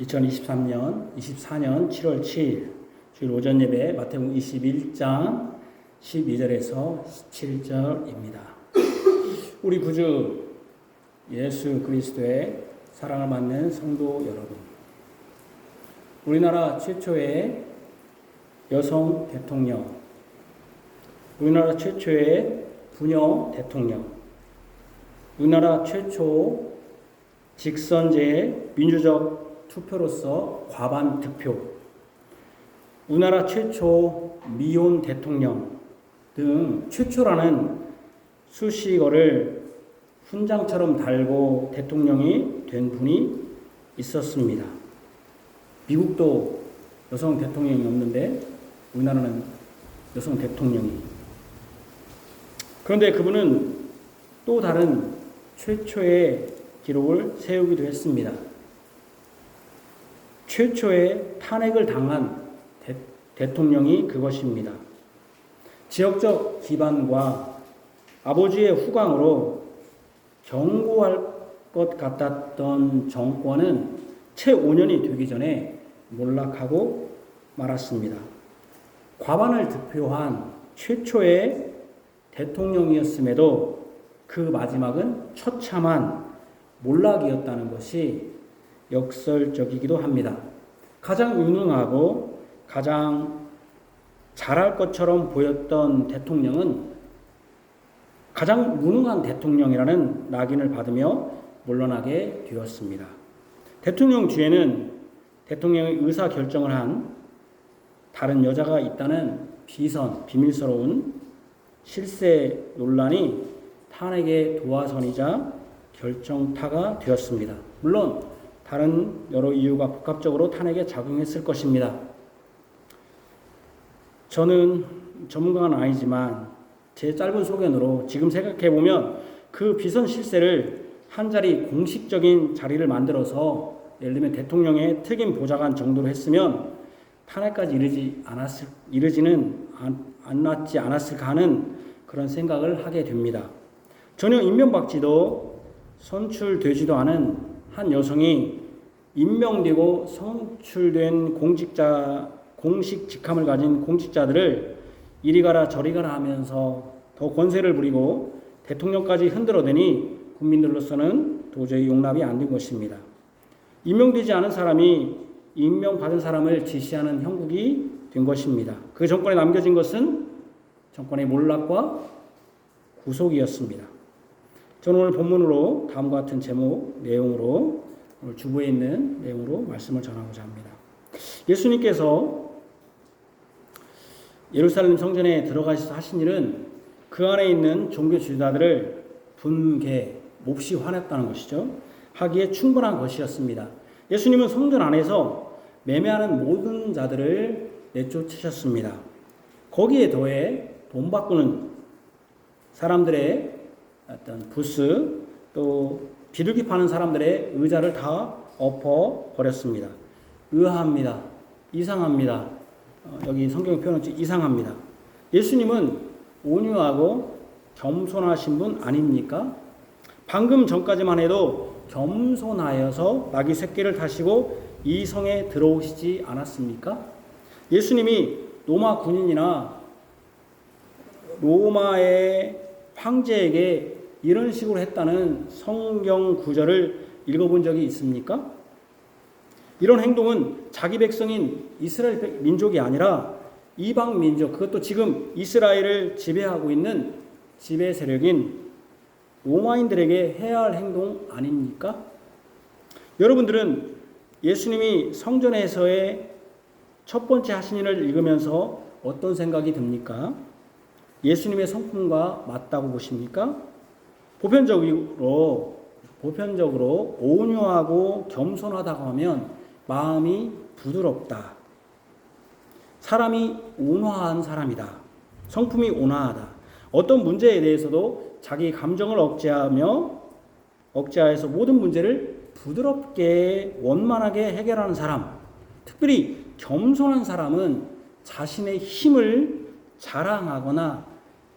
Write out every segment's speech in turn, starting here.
2024년 7월 7일 주일 오전 예배 마태복음 21장 12절에서 17절입니다. 우리 구주 예수 그리스도의 사랑을 받는 성도 여러분, 우리나라 최초의 여성 대통령, 우리나라 최초의 부녀 대통령, 우리나라 최초 직선제의 민주적 투표로서 과반 득표, 우리나라 최초 미혼 대통령 등 최초라는 수식어를 훈장처럼 달고 대통령이 된 분이 있었습니다. 미국도 여성 대통령이 없는데 우리나라는 여성 대통령이. 그런데 그분은 또 다른 최초의 기록을 세우기도 했습니다. 최초의 탄핵을 당한 대통령이 그것입니다. 지역적 기반과 아버지의 후광으로 경고할 것 같았던 정권은 채 5년이 되기 전에 몰락하고 말았습니다. 과반을 득표한 최초의 대통령이었음에도 그 마지막은 처참한 몰락이었다는 것이 역설적이기도 합니다. 가장 유능하고 가장 잘할 것처럼 보였던 대통령은 가장 무능한 대통령이라는 낙인을 받으며 물러나게 되었습니다. 대통령 뒤에는 대통령의 의사 결정을 한 다른 여자가 있다는 비밀스러운 실세 논란이 탄핵의 도화선이자 결정타가 되었습니다. 물론 다른 여러 이유가 복합적으로 탄핵에 작용했을 것입니다. 저는 전문가는 아니지만 제 짧은 소견으로 지금 생각해보면 그 비선 실세를 한 자리 공식적인 자리를 만들어서 예를 들면 대통령의 특임 보좌관 정도로 했으면 탄핵까지 이르지는 않았지 않았을까 하는 그런 생각을 하게 됩니다. 전혀 임명받지도 선출되지도 않은 한 여성이 임명되고 선출된 공식 직함을 가진 공직자들을 이리 가라 저리 가라 하면서 더 권세를 부리고 대통령까지 흔들어대니 국민들로서는 도저히 용납이 안 된 것입니다. 임명되지 않은 사람이 임명받은 사람을 지시하는 형국이 된 것입니다. 그 정권에 남겨진 것은 정권의 몰락과 구속이었습니다. 저는 오늘 본문으로 다음과 같은 내용으로 오늘 주보에 있는 내용으로 말씀을 전하고자 합니다. 예수님께서 예루살렘 성전에 들어가셔서 하신 일은 그 안에 있는 종교 지도자들을 몹시 화냈다는 것이죠. 하기에 충분한 것이었습니다. 예수님은 성전 안에서 매매하는 모든 자들을 내쫓으셨습니다. 거기에 더해 돈 바꾸는 사람들의 어떤 부스, 또 비둘기 파는 사람들의 의자를 다 엎어버렸습니다. 의아합니다. 이상합니다. 여기 성경 표현은 이상합니다. 예수님은 온유하고 겸손하신 분 아닙니까? 방금 전까지만 해도 겸손하여서 나귀 새끼를 타시고 이 성에 들어오시지 않았습니까? 예수님이 로마 군인이나 로마의 황제에게 이런 식으로 했다는 성경 구절을 읽어본 적이 있습니까? 이런 행동은 자기 백성인 이스라엘 민족이 아니라 이방 민족, 그것도 지금 이스라엘을 지배하고 있는 지배 세력인 로마인들에게 해야 할 행동 아닙니까? 여러분들은 예수님이 성전에서의 첫 번째 하신 일을 읽으면서 어떤 생각이 듭니까? 예수님의 성품과 맞다고 보십니까? 보편적으로 온유하고 겸손하다고 하면 마음이 부드럽다. 사람이 온화한 사람이다. 성품이 온화하다. 어떤 문제에 대해서도 자기 감정을 억제하여서 모든 문제를 부드럽게 원만하게 해결하는 사람. 특별히 겸손한 사람은 자신의 힘을 자랑하거나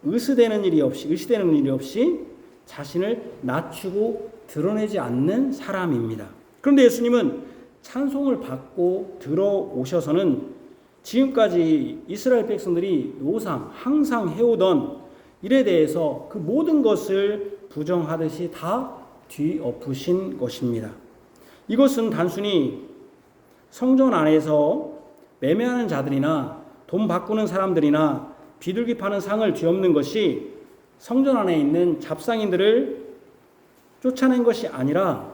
의시되는 일이 없이 자신을 낮추고 드러내지 않는 사람입니다. 그런데 예수님은 찬송을 받고 들어오셔서는 지금까지 이스라엘 백성들이 노상 항상 해오던 일에 대해서 그 모든 것을 부정하듯이 다 뒤엎으신 것입니다. 이것은 단순히 성전 안에서 매매하는 자들이나 돈 바꾸는 사람들이나 비둘기 파는 상을 뒤엎는 것이 성전 안에 있는 잡상인들을 쫓아낸 것이 아니라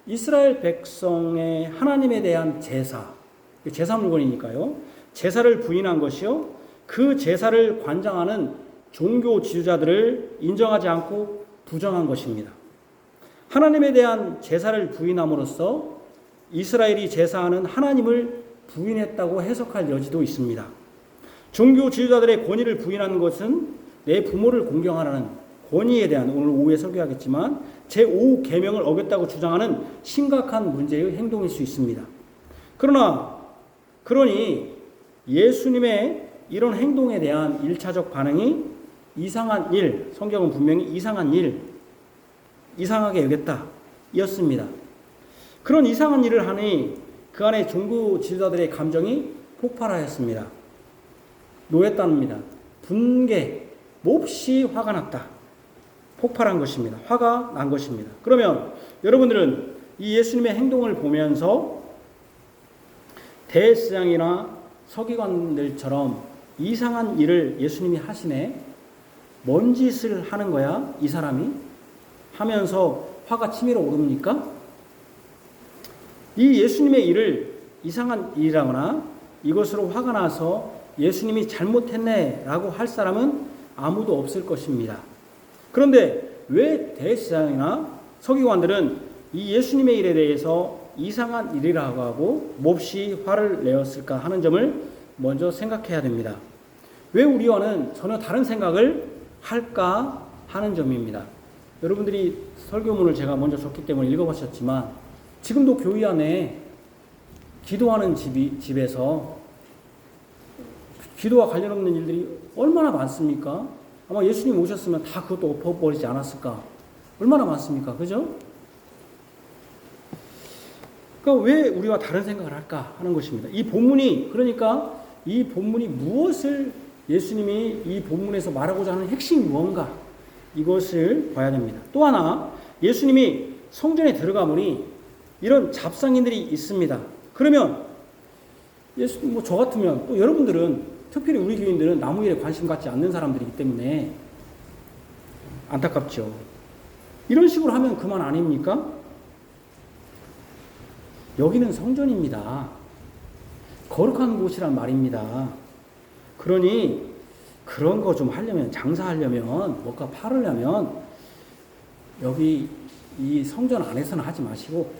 이스라엘 백성의 하나님에 대한 제사 물건이니까요. 제사를 부인한 것이요. 그 제사를 관장하는 종교 지도자들을 인정하지 않고 부정한 것입니다. 하나님에 대한 제사를 부인함으로써 이스라엘이 제사하는 하나님을 부인했다고 해석할 여지도 있습니다. 종교 지도자들의 권위를 부인하는 것은 내 부모를 공경하라는 권위에 대한, 오늘 오후에 설교하겠지만 제5 계명을 어겼다고 주장하는 심각한 문제의 행동일 수 있습니다. 그러니 예수님의 이런 행동에 대한 1차적 반응이 이상한 일, 성경은 분명히 이상한 일, 이상하게 여겼다 이었습니다. 그런 이상한 일을 하니 그 안에 종교 지도자들의 감정이 폭발하였습니다. 노였답니다. 분개, 몹시 화가 났다. 폭발한 것입니다. 화가 난 것입니다. 그러면 여러분들은 이 예수님의 행동을 보면서 대제사장이나 서기관들처럼 이상한 일을 예수님이 하시네, 뭔 짓을 하는 거야 이 사람이 하면서 화가 치밀어 오릅니까? 이 예수님의 일을 이상한 일이라거나 이것으로 화가 나서 예수님이 잘못했네 라고 할 사람은 아무도 없을 것입니다. 그런데 왜 대제사장이나 서기관들은 이 예수님의 일에 대해서 이상한 일이라고 하고 몹시 화를 내었을까 하는 점을 먼저 생각해야 됩니다. 왜 우리와는 전혀 다른 생각을 할까 하는 점입니다. 여러분들이 설교문을 제가 먼저 줬기 때문에 읽어보셨지만 지금도 교회 안에 기도하는 집에서 기도와 관련 없는 일들이 얼마나 많습니까? 아마 예수님 오셨으면 다 그것도 엎어버리지 않았을까? 얼마나 많습니까? 그죠? 그러니까 왜 우리와 다른 생각을 할까 하는 것입니다. 그러니까 이 본문이 무엇을 예수님이 이 본문에서 말하고자 하는 핵심이 무언가, 이것을 봐야 됩니다. 또 하나, 예수님이 성전에 들어가 보니 이런 잡상인들이 있습니다. 그러면 저 같으면, 또 여러분들은, 특별히 우리 교인들은 나무 일에 관심 갖지 않는 사람들이기 때문에 안타깝죠. 이런 식으로 하면 그만 아닙니까? 여기는 성전입니다. 거룩한 곳이란 말입니다. 그러니 그런 거 좀 하려면, 장사하려면, 뭔가 팔으려면 여기 이 성전 안에서는 하지 마시고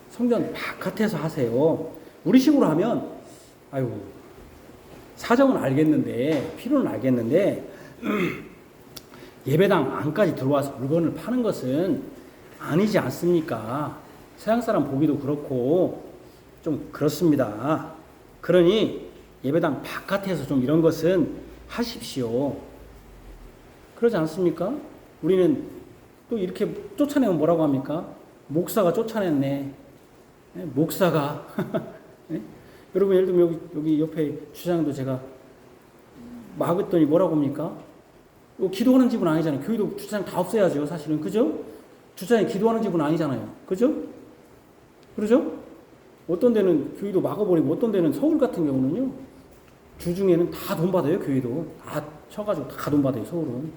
성전 바깥에서 하세요. 우리 식으로 하면 사정은 알겠는데, 필요는 알겠는데 예배당 안까지 들어와서 물건을 파는 것은 아니지 않습니까? 서양 사람 보기도 그렇고 좀 그렇습니다. 그러니 예배당 바깥에서 좀 이런 것은 하십시오. 그러지 않습니까? 우리는 또 이렇게 쫓아내면 뭐라고 합니까? 목사가 쫓아냈네. 목사가. 여러분, 예를 들면 여기 옆에 주차장도 제가 막았더니 뭐라고 합니까? 기도하는 집은 아니잖아요. 교회도 주차장 다 없애야죠, 사실은. 그죠? 주차장에 기도하는 집은 아니잖아요. 그죠? 그러죠? 어떤 데는 교회도 막아버리고, 어떤 데는 서울 같은 경우는요, 주중에는 다 돈 받아요. 교회도 다 쳐가지고 다 돈 받아요. 서울은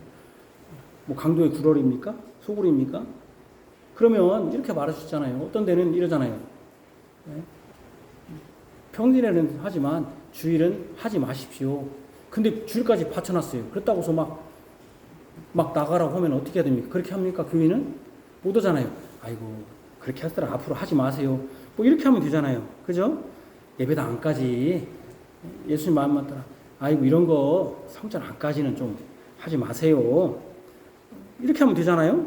뭐 강도의 구럴입니까? 소굴입니까? 그러면 이렇게 말하셨잖아요. 어떤 데는 이러잖아요. 네? 평일에는 하지만 주일은 하지 마십시오. 근데 주일까지 받쳐놨어요. 그렇다고서 막 나가라고 하면 어떻게 해야 됩니까? 그렇게 합니까? 교회는 못 오잖아요. 아이고, 그렇게 하시더라. 앞으로 하지 마세요. 뭐 이렇게 하면 되잖아요. 그죠? 예배당 안까지 예수님 마음만 따라, 아이고, 이런 거 성전 안까지는 좀 하지 마세요. 이렇게 하면 되잖아요.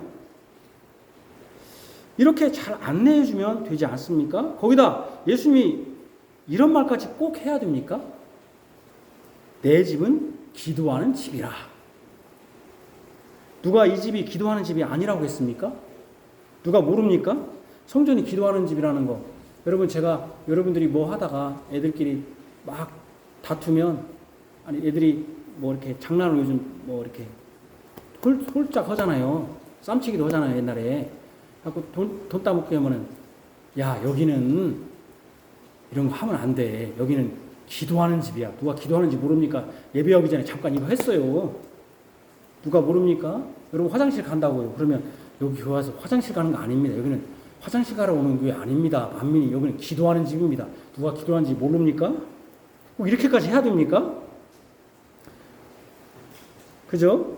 이렇게 잘 안내해주면 되지 않습니까? 거기다 예수님이 이런 말까지 꼭 해야 됩니까? 내 집은 기도하는 집이라. 누가 이 집이 기도하는 집이 아니라고 했습니까? 누가 모릅니까? 성전이 기도하는 집이라는 거. 여러분 제가 여러분들이 뭐 하다가 애들끼리 막 다투면 아니 애들이 뭐 이렇게 장난을 요즘 뭐 이렇게 홀짝 하잖아요. 쌈치기도 하잖아요 옛날에. 갖고 돈 따먹게 하면은 야 여기는 이런 거 하면 안 돼. 여기는 기도하는 집이야. 누가 기도하는지 모릅니까? 예배하기 전에 잠깐 이거 했어요. 누가 모릅니까? 여러분 화장실 간다고요. 그러면 여기 와서 화장실 가는 거 아닙니다. 여기는 화장실 가러 오는 게 아닙니다. 만민이 여기는 기도하는 집입니다. 누가 기도하는지 모릅니까? 꼭 이렇게까지 해야 됩니까? 그죠?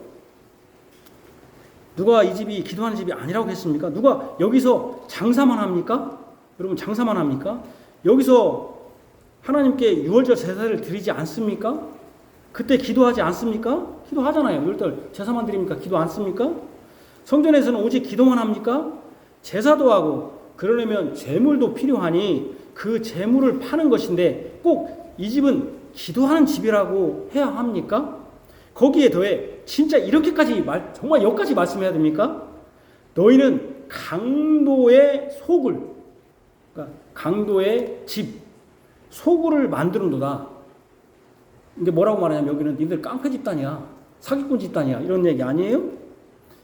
누가 이 집이 기도하는 집이 아니라고 했습니까? 누가 여기서 장사만 합니까? 여러분 장사만 합니까? 여기서 하나님께 유월절 제사를 드리지 않습니까? 그때 기도하지 않습니까? 기도하잖아요. 유월절 제사만 드립니까? 기도 안 씁니까? 성전에서는 오직 기도만 합니까? 제사도 하고 그러려면 재물도 필요하니 그 재물을 파는 것인데 꼭 이 집은 기도하는 집이라고 해야 합니까? 거기에 더해 진짜 이렇게까지 정말 여기까지 말씀해야 됩니까? 너희는 강도의 소굴, 그러니까 강도의 집, 소굴을 만드는도다. 근데 뭐라고 말하냐면 여기는 니들 깡패 집단이야, 사기꾼 집단이야 이런 얘기 아니에요?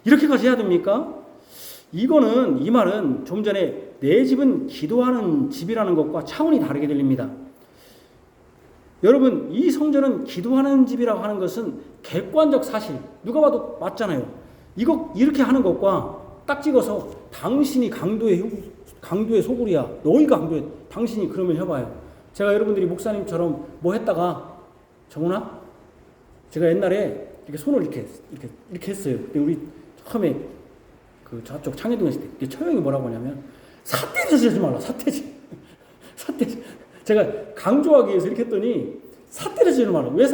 이렇게까지 해야 됩니까? 이거는 이 말은 좀 전에 내 집은 기도하는 집이라는 것과 차원이 다르게 들립니다. 여러분 이 성전은 기도하는 집이라고 하는 것은 객관적 사실 누가 봐도 맞잖아요. 이거 이렇게 하는 것과 딱 찍어서 당신이 강도의 소굴이야. 너희가 강도의 당신이 그러면 해봐요. 제가 여러분들이 목사님처럼 뭐 했다가 정훈아 제가 옛날에 이렇게 손을 이렇게 했어요. 근데 우리 처음에 그 저쪽 창해동 했을 때 처형이 뭐라고 하냐면 삿대질 하지 말라. 삿대질. 제가 강조하기 위해서 이렇게 했더니 삿대질지 말라. 왜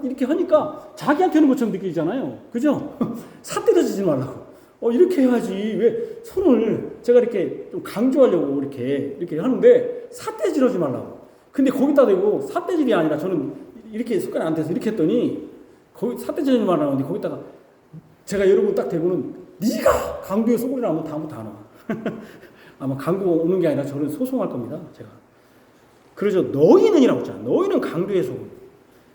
이렇게 하니까 자기한테는 것처럼 느끼잖아요. 그죠? 삿대질지 말라고. 이렇게 해야지. 왜 손을 제가 이렇게 좀 강조하려고 이렇게 하는데 삿대질하지 말라고. 근데 거기다 대고 삿대질이 아니라 저는 이렇게 습관이 안 돼서 이렇게 했더니 거기 삿대질하지 말라고 하는데 거기다가 제가 여러분 딱 대고는 네가 강도의 소굴이라면 다음부터 안 와. 아마 강도 오는 게 아니라 저는 소송할 겁니다. 제가. 그러죠. 너희는이라고 했잖아. 너희는 강도의 소굴.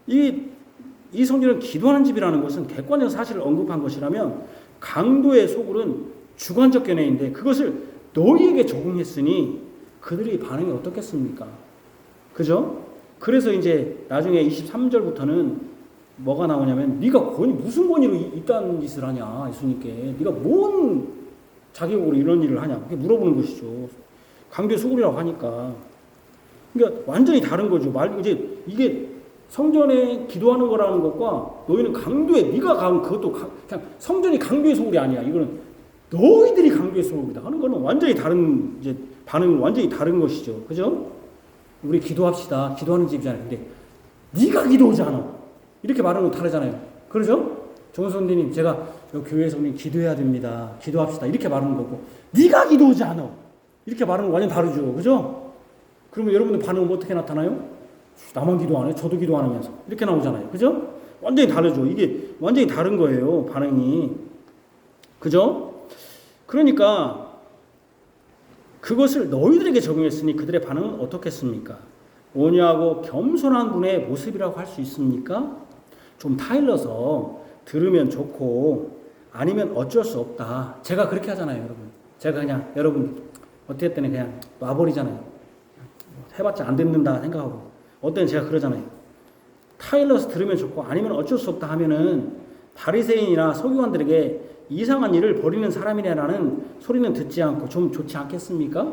이 성전은 기도하는 집이라는 것은 객관적 사실을 언급한 것이라면 강도의 소굴은 주관적 견해인데 그것을 너희에게 적용했으니 그들의 반응이 어떻겠습니까? 그죠? 그래서 이제 나중에 23절부터는 뭐가 나오냐면 네가 무슨 권위로 이딴 짓을 하냐 예수님께 네가 뭔 자격으로 이런 일을 하냐 그렇게 물어보는 것이죠. 강도의 소굴이라고 하니까 그러니까 완전히 다른 거죠. 이제 이게 성전에 기도하는 거라는 것과 너희는 강도의 네가 그것도 그냥 성전이 강도의 소굴이 아니야. 이거는 너희들이 강도의 소굴이다 하는 거는 완전히 다른 이제 반응은 완전히 다른 것이죠. 그죠? 우리 기도합시다. 기도하는 집이잖아요. 근데 네가 기도하지 않아. 이렇게 말하는 건 다르잖아요. 그러죠? 정선 선생님 제가 교회에서 우리 기도해야 됩니다. 기도합시다. 이렇게 말하는 거고 네가 기도하지 않아. 이렇게 말하는 건 완전 다르죠. 그죠? 그러면 여러분들 반응은 어떻게 나타나요? 나만 기도 안 해? 저도 기도 안 하면서 이렇게 나오잖아요. 그죠? 완전히 다르죠. 이게 완전히 다른 거예요. 반응이. 그죠? 그러니까 그것을 너희들에게 적용했으니 그들의 반응은 어떻겠습니까? 온유하고 겸손한 분의 모습이라고 할 수 있습니까? 좀 타일러서 들으면 좋고 아니면 어쩔 수 없다. 제가 그렇게 하잖아요. 여러분. 제가 그냥 여러분 어떻게 때는 그냥 놔버리잖아요. 해봤자 안 듣는다 생각하고 어떤 때는 제가 그러잖아요. 타일러서 들으면 좋고 아니면 어쩔 수 없다 하면은 바리새인이나 서기관들에게 이상한 일을 벌이는 사람이라는 소리는 듣지 않고 좀 좋지 않겠습니까?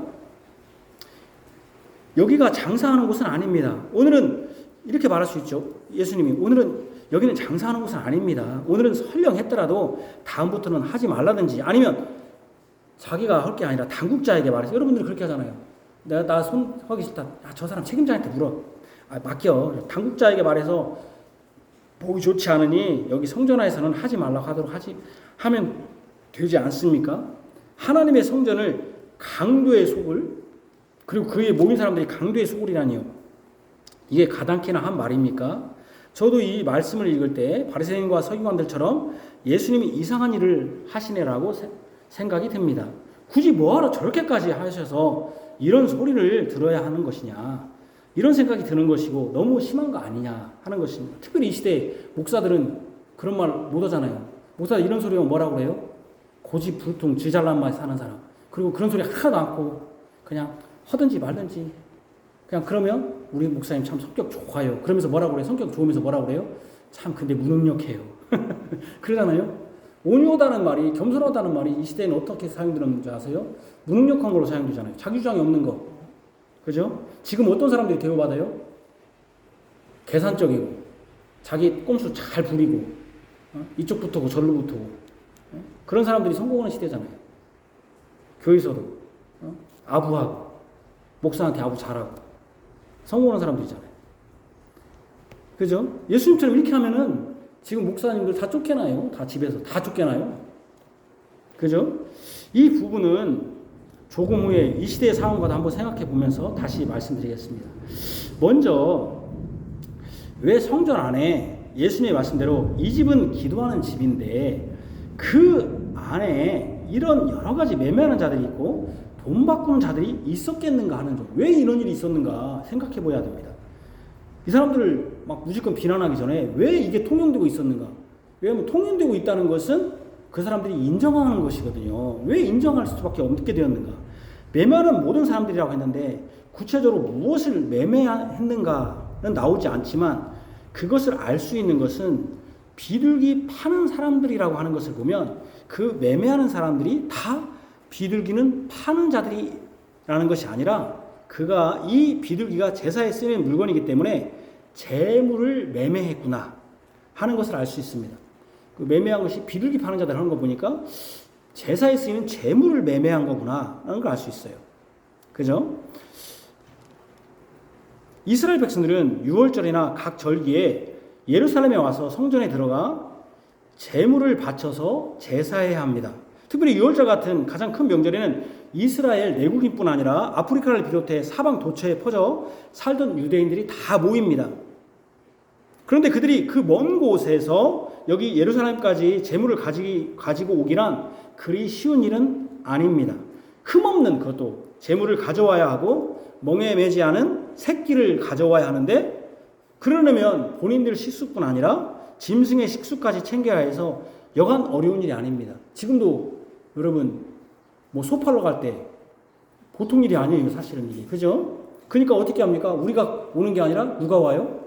여기가 장사하는 곳은 아닙니다. 오늘은 이렇게 말할 수 있죠. 예수님이 오늘은 여기는 장사하는 곳은 아닙니다. 오늘은 설령 했더라도 다음부터는 하지 말라든지 아니면 자기가 할 게 아니라 당국자에게 말해서 여러분들이 그렇게 하잖아요. 나 손 하기 싫다. 저 사람 책임자한테 물어. 맡겨. 당국자에게 말해서 보기 좋지 않으니 여기 성전에서는 하지 말라고 하도록 하면 되지 않습니까? 하나님의 성전을 강도의 소굴 그리고 그에 모인 사람들이 강도의 소굴이라니요. 이게 가당키나 한 말입니까? 저도 이 말씀을 읽을 때 바리새인과 서기관들처럼 예수님이 이상한 일을 하시네라고 생각이 듭니다. 굳이 뭐하러 저렇게까지 하셔서 이런 소리를 들어야 하는 것이냐, 이런 생각이 드는 것이고 너무 심한 거 아니냐 하는 것입니다. 특별히 이 시대 목사들은 그런 말 못 하잖아요. 목사들 이런 소리 하면 뭐라고 그래요? 고집불통 지 잘난 맛 사는 사람. 그리고 그런 소리 하나도 않고 그냥 하든지 말든지 그냥 그러면 우리 목사님 참 성격 좋아요. 그러면서 뭐라고 그래요? 성격 좋으면서 뭐라고 그래요? 참 근데 무능력해요. 그러잖아요. 온유하다는 말이, 겸손하다는 말이 이 시대에는 어떻게 사용되는지 아세요? 무능력한 걸로 사용되잖아요. 자기 주장이 없는 거. 그죠? 지금 어떤 사람들이 대우받아요? 계산적이고 자기 꼼수 잘 부리고 이쪽부터고 절로부터고 그런 사람들이 성공하는 시대잖아요. 교회에서도 아부하고 목사한테 아부 잘하고 성공하는 사람들이잖아요. 그죠? 예수님처럼 이렇게 하면은 지금 목사님들 다 쫓겨나요. 다 집에서 다 쫓겨나요. 그죠? 이 부분은 조금 후에 이 시대의 상황과도 한번 생각해 보면서 다시 말씀드리겠습니다. 먼저 왜 성전 안에 예수님의 말씀대로 이 집은 기도하는 집인데 그 안에 이런 여러 가지 매매하는 자들이 있고 돈 바꾸는 자들이 있었겠는가 하는 점. 왜 이런 일이 있었는가 생각해 보아야 됩니다. 이 사람들을 막 무조건 비난하기 전에 왜 이게 통용되고 있었는가? 왜냐하면 통용되고 있다는 것은 그 사람들이 인정하는 것이거든요. 왜 인정할 수밖에 없게 되었는가? 매매하는 모든 사람들이라고 했는데 구체적으로 무엇을 매매했는가는 나오지 않지만 그것을 알 수 있는 것은 비둘기 파는 사람들이라고 하는 것을 보면 그 매매하는 사람들이 다 비둘기는 파는 자들이라는 것이 아니라 그가 이 비둘기가 제사에 쓰이는 물건이기 때문에 재물을 매매했구나 하는 것을 알 수 있습니다. 그 매매한 것이 비둘기 파는 자들 하는 거 보니까 제사에 쓰이는 재물을 매매한 거구나 하는 걸 알 수 있어요. 그죠? 이스라엘 백성들은 6월절이나 각 절기에 예루살렘에 와서 성전에 들어가 재물을 바쳐서 제사해야 합니다. 특별히 6월절 같은 가장 큰 명절에는 이스라엘 내국인뿐 아니라 아프리카를 비롯해 사방 도처에 퍼져 살던 유대인들이 다 모입니다. 그런데 그들이 그 먼 곳에서 여기 예루살렘까지 재물을 가지고 오기란 그리 쉬운 일은 아닙니다. 흠없는 그것도 재물을 가져와야 하고 멍에 매지 않은 새끼를 가져와야 하는데 그러려면 본인들 식수뿐 아니라 짐승의 식수까지 챙겨야 해서 여간 어려운 일이 아닙니다. 지금도 여러분 뭐 소팔로 갈 때 보통 일이 아니에요. 사실은 이게. 그죠? 그러니까 어떻게 합니까? 우리가 오는 게 아니라 누가 와요?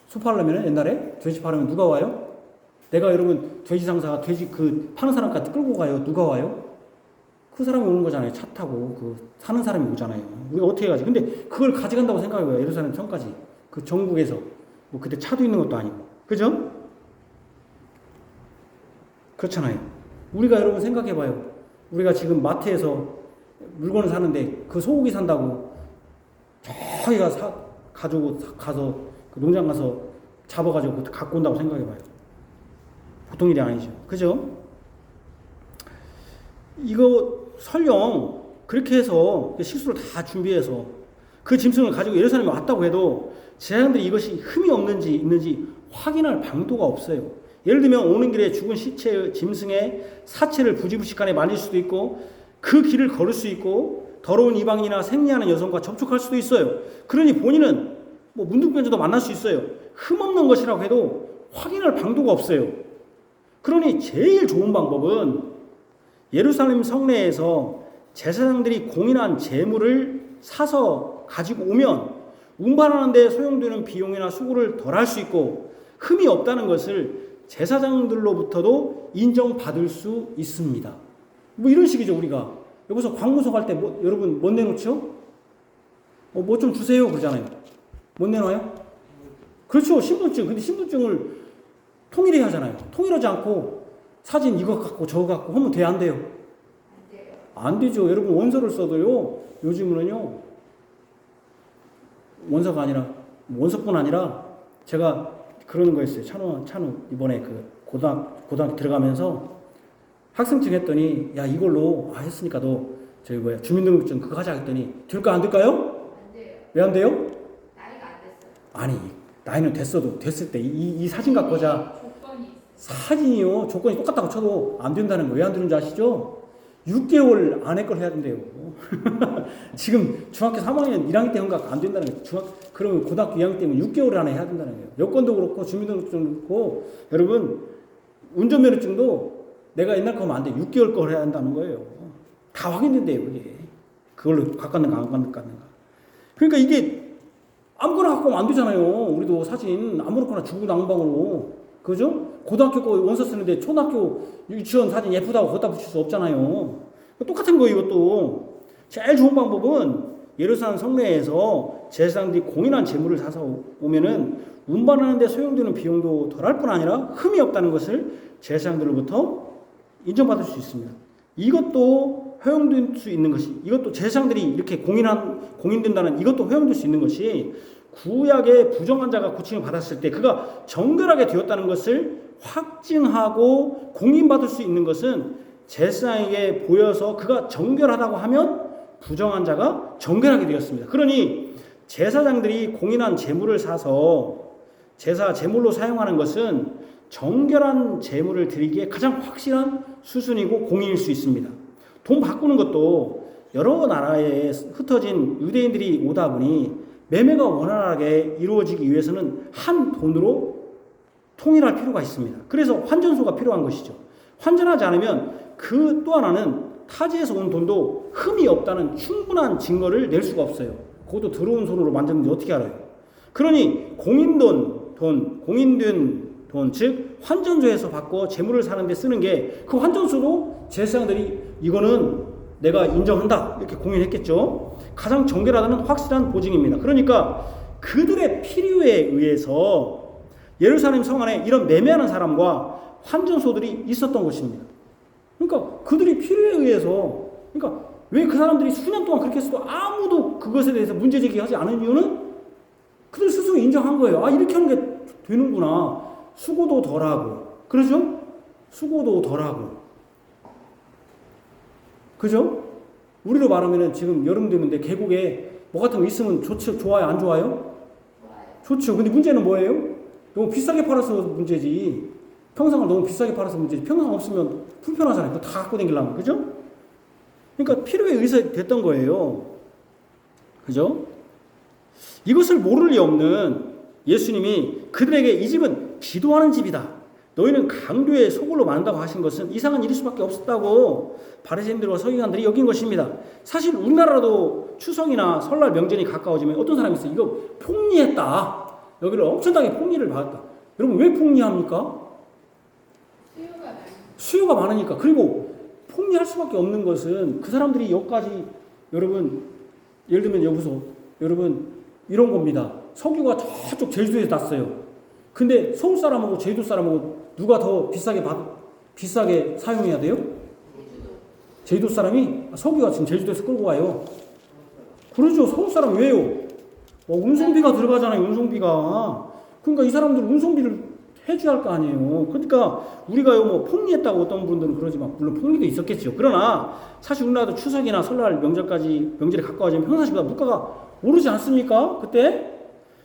소 팔려면 옛날에 돼지 팔으면 누가 와요? 내가 여러분 돼지 상사 돼지 그 파는 사람까지 끌고 가요. 누가 와요? 그 사람이 오는 거잖아요. 차 타고 그 사는 사람이 오잖아요. 우리가 어떻게 가지? 근데 그걸 가져간다고 생각해봐요. 예루살렘 성까지 그 전국에서 뭐 그때 차도 있는 것도 아니고 그죠? 그렇잖아요. 우리가 여러분 생각해봐요. 우리가 지금 마트에서 물건을 사는데 그 소고기 산다고 저희가 가지고 가서 그 농장 가서 잡아가지고 갖고 온다고 생각해봐요. 보통 일이 아니죠. 그죠? 이거 설령 그렇게 해서 식수를 다 준비해서 그 짐승을 가지고 예루살렘에 왔다고 해도 제사장들이 이것이 흠이 없는지 있는지 확인할 방도가 없어요. 예를 들면 오는 길에 죽은 시체 짐승의 사체를 부지부식간에 만질 수도 있고 그 길을 걸을 수 있고 더러운 이방인이나 생리하는 여성과 접촉할 수도 있어요. 그러니 본인은 뭐 문둥병자도 만날 수 있어요. 흠없는 것이라고 해도 확인할 방도가 없어요. 그러니 제일 좋은 방법은 예루살렘 성내에서 제사장들이 공인한 재물을 사서 가지고 오면 운반하는 데 소용되는 비용이나 수고를 덜 할 수 있고 흠이 없다는 것을 제사장들로부터도 인정받을 수 있습니다. 뭐 이런 식이죠. 우리가 여기서 광무소 갈 때 뭐, 여러분 못 내놓죠? 뭐 좀 주세요 그러잖아요. 못 내놔요? 그렇죠. 신분증. 근데 신분증을 통일해야 하잖아요. 통일하지 않고 사진 이거 갖고 저거 갖고 하면 돼요? 안 돼요? 안 되죠. 여러분 원서를 써도요. 요즘은요. 원서가 아니라 원서뿐 아니라 제가 그러는 거였어요. 찬우 이번에 그 고등학교 들어가면서 학생증 했더니 야 이걸로 했으니까 너 저기 주민등록증 그거 하자 했더니 될까 안 될까요? 안 돼요. 왜 안 돼요? 나이가 안 됐어요. 아니 나이는 됐을 때 이 사진 갖고 자 조건이 사진이요 조건이 똑같다고 쳐도 안 된다는 거 왜 안 되는지 아시죠? 6개월 안에 걸 해야 된대요. 지금 중학교 3학년 1학년 때 허가가 안 된다는 거예요. 그러면 고등학교 2학년 때면 6개월 안에 해야 된다는 거예요. 여권도 그렇고 주민등록증도 그렇고 여러분 운전면허증도 내가 옛날 거면 안 돼. 6개월 걸 해야 한다는 거예요. 다 확인된대요. 이게. 그걸로 갖갔는가 안 갖는가. 그러니까 이게 아무거나 갖고 오면 안 되잖아요. 우리도 사진 아무렇거나 중구난방으로. 그죠? 고등학교 거 원서 쓰는데 초등학교 유치원 사진 예쁘다고 거기다 붙일 수 없잖아요. 똑같은 거예요, 이것도. 제일 좋은 방법은 예루살렘 성내에서 제사장들이 공인한 재물을 사서 오면은 운반하는데 소용되는 비용도 덜할 뿐 아니라 흠이 없다는 것을 제사장들로부터 인정받을 수 있습니다. 이것도 허용될 수 있는 것이, 이것도 제사장들이 이렇게 공인된다는 이것도 허용될 수 있는 것이 구약의 부정한 자가 고침을 받았을 때 그가 정결하게 되었다는 것을 확증하고 공인받을 수 있는 것은 제사장에게 보여서 그가 정결하다고 하면 부정한 자가 정결하게 되었습니다. 그러니 제사장들이 공인한 제물을 사서 제사 제물로 사용하는 것은 정결한 제물을 드리기에 가장 확실한 수순이고 공인일 수 있습니다. 돈 바꾸는 것도 여러 나라에 흩어진 유대인들이 오다 보니 매매가 원활하게 이루어지기 위해서는 한 돈으로 통일할 필요가 있습니다. 그래서 환전소가 필요한 것이죠. 환전하지 않으면 그 또 하나는 타지에서 온 돈도 흠이 없다는 충분한 증거를 낼 수가 없어요. 그것도 들어온 손으로 만졌는지 어떻게 알아요? 그러니 공인된 돈, 즉 환전소에서 받고 재물을 사는데 쓰는 게 그 환전소도 제사장들이 이거는 내가 인정한다 이렇게 공인했겠죠. 가장 정결하다는 확실한 보증입니다. 그러니까 그들의 필요에 의해서 예루살렘 성 안에 이런 매매하는 사람과 환전소들이 있었던 것입니다. 그러니까 그들이 필요에 의해서, 그러니까 왜 그 사람들이 수년 동안 그렇게 했어도 아무도 그것에 대해서 문제 제기하지 않은 이유는 그들 스스로 인정한 거예요. 아, 이렇게 하는 게 되는구나. 수고도 덜하고, 그러죠? 수고도 덜하고, 그죠? 우리로 말하면은 지금 여름 되는데 계곡에 뭐 같은 거 있으면 좋아요, 안 좋아요? 좋아요. 좋죠. 근데 문제는 뭐예요? 너무 비싸게 팔아서 문제지. 평상을 너무 비싸게 팔아서 문제지. 평상 없으면 불편하잖아요. 그거 다 갖고 다니려면. 그죠? 그러니까 필요에 의해서 됐던 거예요. 그죠? 이것을 모를 리 없는 예수님이 그들에게 이 집은 기도하는 집이다. 너희는 강도의 소굴로 만든다고 하신 것은 이상한 일일 수밖에 없었다고 바리새인들과 서기관들이 여긴 것입니다. 사실 우리나라도 추석이나 설날 명절이 가까워지면 어떤 사람이 있어요. 이거 폭리했다. 여기를 엄청나게 폭리를 받았다. 여러분 왜 폭리합니까? 수요가 많으니까. 그리고 폭리할 수밖에 없는 것은 그 사람들이 여기까지 여러분 예를 들면 여기서 여러분 이런 겁니다. 석유가 저쪽 제주도에서 났어요. 근데 서울 사람하고 제주도 사람하고 누가 더 비싸게 사용해야 돼요? 제주도 사람이 석유가 지금 제주도에서 끌고 와요. 그러죠. 서울 사람 왜요? 운송비가 들어가잖아요. 운송비가. 그러니까 이 사람들 운송비를 해줘야 할 거 아니에요. 그러니까 우리가요 뭐 폭리했다고 어떤 분들은 그러지만 물론 폭리도 있었겠죠. 그러나 사실 우리나라도 추석이나 설날 명절이 가까워지면 평상시보다 물가가 오르지 않습니까? 그때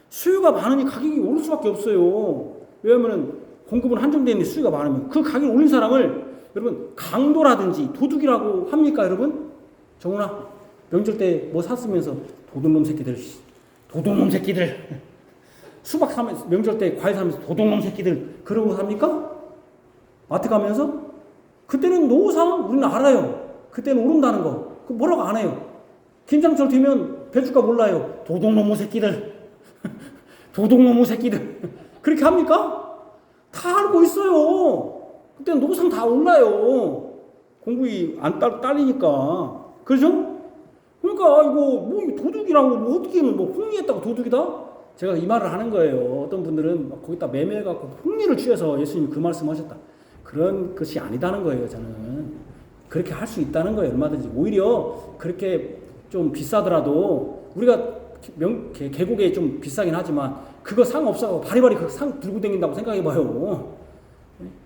수요가 많으니 가격이 오를 수밖에 없어요. 왜냐하면 공급은 한정되어 있는데 수요가 많으면 그 가격을 올린 사람을 여러분 강도라든지 도둑이라고 합니까, 여러분? 정훈아 명절 때 뭐 샀으면서 도둑놈 새끼들 수박 사면서 명절 때 과일 사면서 도둑놈 새끼들 그러고 삽니까? 마트 가면서? 그때는 노상 우리는 알아요. 그때는 오른다는 거. 그 뭐라고 안 해요. 김장철 되면 배추가 몰라요. 도둑놈 새끼들 도둑놈 새끼들 그렇게 합니까? 다 알고 있어요. 그때는 노상 다 올라요. 공부이 안 딸리니까. 그렇죠? 그러니까 이거 뭐 도둑이라고 뭐 어떻게 뭐 폭리했다고 도둑이다? 제가 이 말을 하는 거예요. 어떤 분들은 거기다 매매해갖고 폭리를 취해서 예수님이 그 말씀하셨다. 그런 것이 아니다는 거예요. 저는 그렇게 할 수 있다는 거예요. 얼마든지. 오히려 그렇게 좀 비싸더라도 우리가 계곡에 좀 비싸긴 하지만 그거 상 없어서 바리바리 그 상 들고 다닌다고 생각해봐요.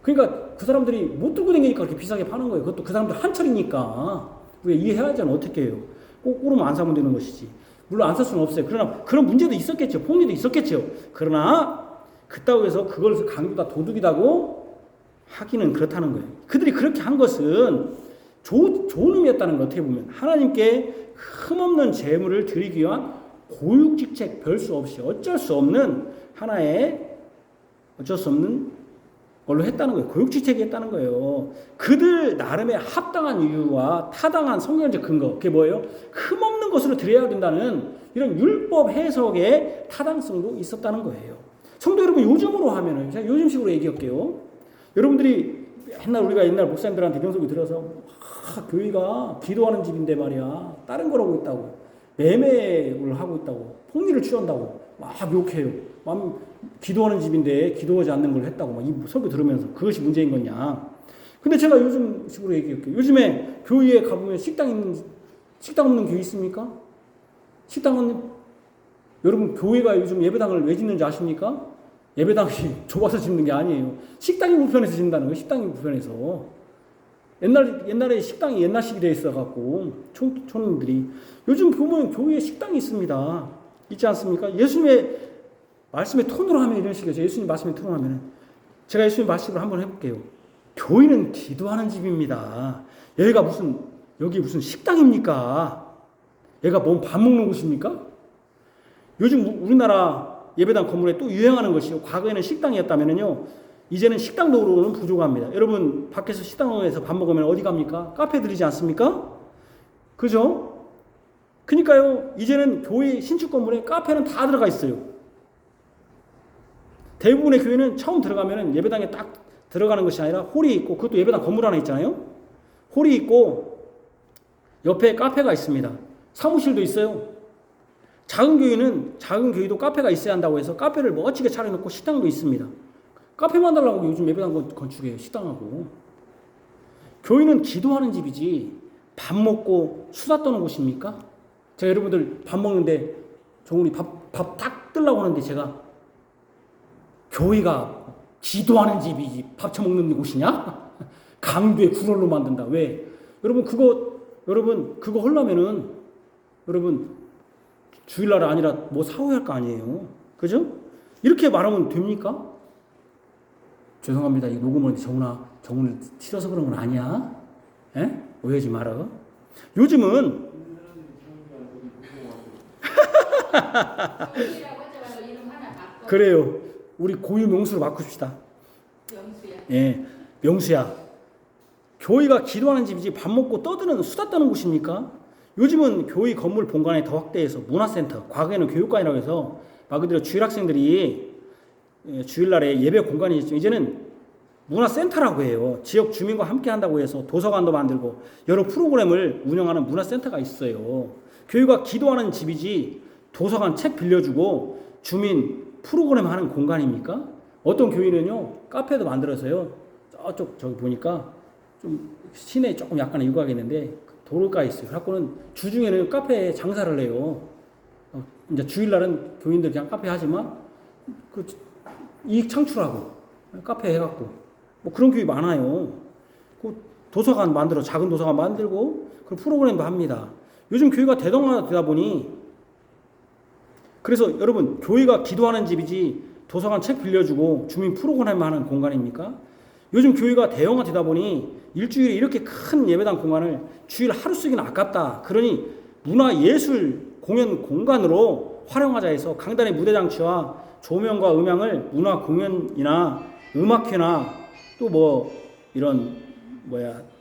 그러니까 그 사람들이 못 들고 다니니까 그렇게 비싸게 파는 거예요. 그것도 그 사람들 한철이니까 우리가 이해해야지 어떻게 해요. 꼭 오르면 안 사면 되는 것이지. 물론 안 살 수는 없어요. 그러나 그런 문제도 있었겠죠. 폭리도 있었겠죠. 그러나 그렇다고 해서 그걸 강도다 도둑이다고 하기는 그렇다는 거예요. 그들이 그렇게 한 것은 좋은 의미였다는 거 어떻게 보면 하나님께 흠없는 제물을 드리기 위한 고육직책 별수 없이 어쩔 수 없는 하나의 어쩔 수 없는 걸로 했다는 거예요. 고육직책이 했다는 거예요. 그들 나름의 합당한 이유와 타당한 성경적 근거 그게 뭐예요? 흠없는 것으로 드려야 된다는 이런 율법 해석의 타당성도 있었다는 거예요. 성도 여러분 요즘으로 하면은 제가 요즘식으로 얘기할게요. 여러분들이 우리가 옛날 목사님들한테 이런 소리 들어서 교회가 기도하는 집인데 말이야 다른 걸 하고 있다고 매매를 하고 있다고 폭리를 취한다고 막 욕해요. 기도하는 집인데 기도하지 않는 걸 했다고 막 이 설교 들으면서 그것이 문제인 거냐. 근데 제가 요즘 식으로 얘기할게요. 요즘에 교회에 가보면 식당 없는 교회 있습니까? 식당은 여러분 교회가 요즘 예배당을 왜 짓는지 아십니까? 예배당이 좁아서 짓는 게 아니에요. 식당이 불편해서 짓는다는 거예요. 식당이 불편해서. 옛날에 식당이 옛날식이 돼 있어갖고 촌놈들이 요즘 보면 교회에 식당이 있습니다. 있지 않습니까? 예수님의 말씀의 톤으로 하면 이런 식이죠. 예수님 말씀의 톤으로 하면 제가 예수님 말씀을 한번 해볼게요. 교회는 기도하는 집입니다. 여기 무슨 식당입니까? 얘가 뭔 밥 먹는 곳입니까? 요즘 우리나라 예배당 건물에 또 유행하는 것이요. 과거에는 식당이었다면요. 이제는 식당도로는 부족합니다. 여러분 밖에서 식당에서 밥 먹으면 어디 갑니까? 카페 들이지 않습니까? 그죠? 그러니까요. 이제는 교회 신축 건물에 카페는 다 들어가 있어요. 대부분의 교회는 처음 들어가면 예배당에 딱 들어가는 것이 아니라 홀이 있고 그것도 예배당 건물 안에 있잖아요. 홀이 있고 옆에 카페가 있습니다. 사무실도 있어요. 작은 교회도 카페가 있어야 한다고 해서 카페를 멋지게 차려놓고 식당도 있습니다. 카페 만들려고 요즘 예배당 건축해요. 식당하고. 교회는 기도하는 집이지 밥 먹고 수다 떠는 곳입니까? 제가 여러분들 밥 먹는데 종훈이 밥 딱 뜨려고 하는데 제가 교회가 기도하는 집이지 밥 처먹는 곳이냐? 강도의 구걸로 만든다. 왜? 여러분 그거 하려면은 여러분 주일날 아니라 뭐 사오야 할 거 아니에요. 그죠? 이렇게 말하면 됩니까? 죄송합니다. 이 녹음은 정훈을 싫어서 그런 건 아니야. 에? 오해하지 마라. 요즘은 그래요. 우리 고유 명수로 바꿉시다. 명수야. 예, 명수야. 교회가 기도하는 집이지 밥 먹고 수다 떠는 곳입니까? 요즘은 교회 건물 본관에 더 확대해서 문화센터, 과거에는 교육관이라고 해서 말 그대로 주일 학생들이 주일날에 예배 공간이 있죠. 이제는 문화센터라고 해요. 지역 주민과 함께 한다고 해서 도서관도 만들고 여러 프로그램을 운영하는 문화센터가 있어요. 교회가 기도하는 집이지 도서관 책 빌려주고 주민 프로그램 하는 공간입니까? 어떤 교회는요 카페도 만들어서요 저기 보니까 좀 시내에 조금 약간의 유곽이있는데 도로가에 있어요. 그래갖고는 주중에는 카페에 장사를 해요. 이제 주일날은 교인들 그냥 카페 하지만 그 이익 창출하고 카페 해갖고 뭐 그런 교회 많아요. 그 도서관 작은 도서관 만들고 그 프로그램도 합니다. 요즘 교회가 대동하다 보니 그래서 여러분 교회가 기도하는 집이지 도서관 책 빌려주고 주민 프로그램 하는 공간입니까? 요즘 교회가 대형화되다 보니 일주일에 이렇게 큰 예배당 공간을 주일 하루 쓰기는 아깝다. 그러니 문화예술 공연 공간으로 활용하자 해서 강단의 무대 장치와 조명과 음향을 문화 공연이나 음악회나 또 뭐 이런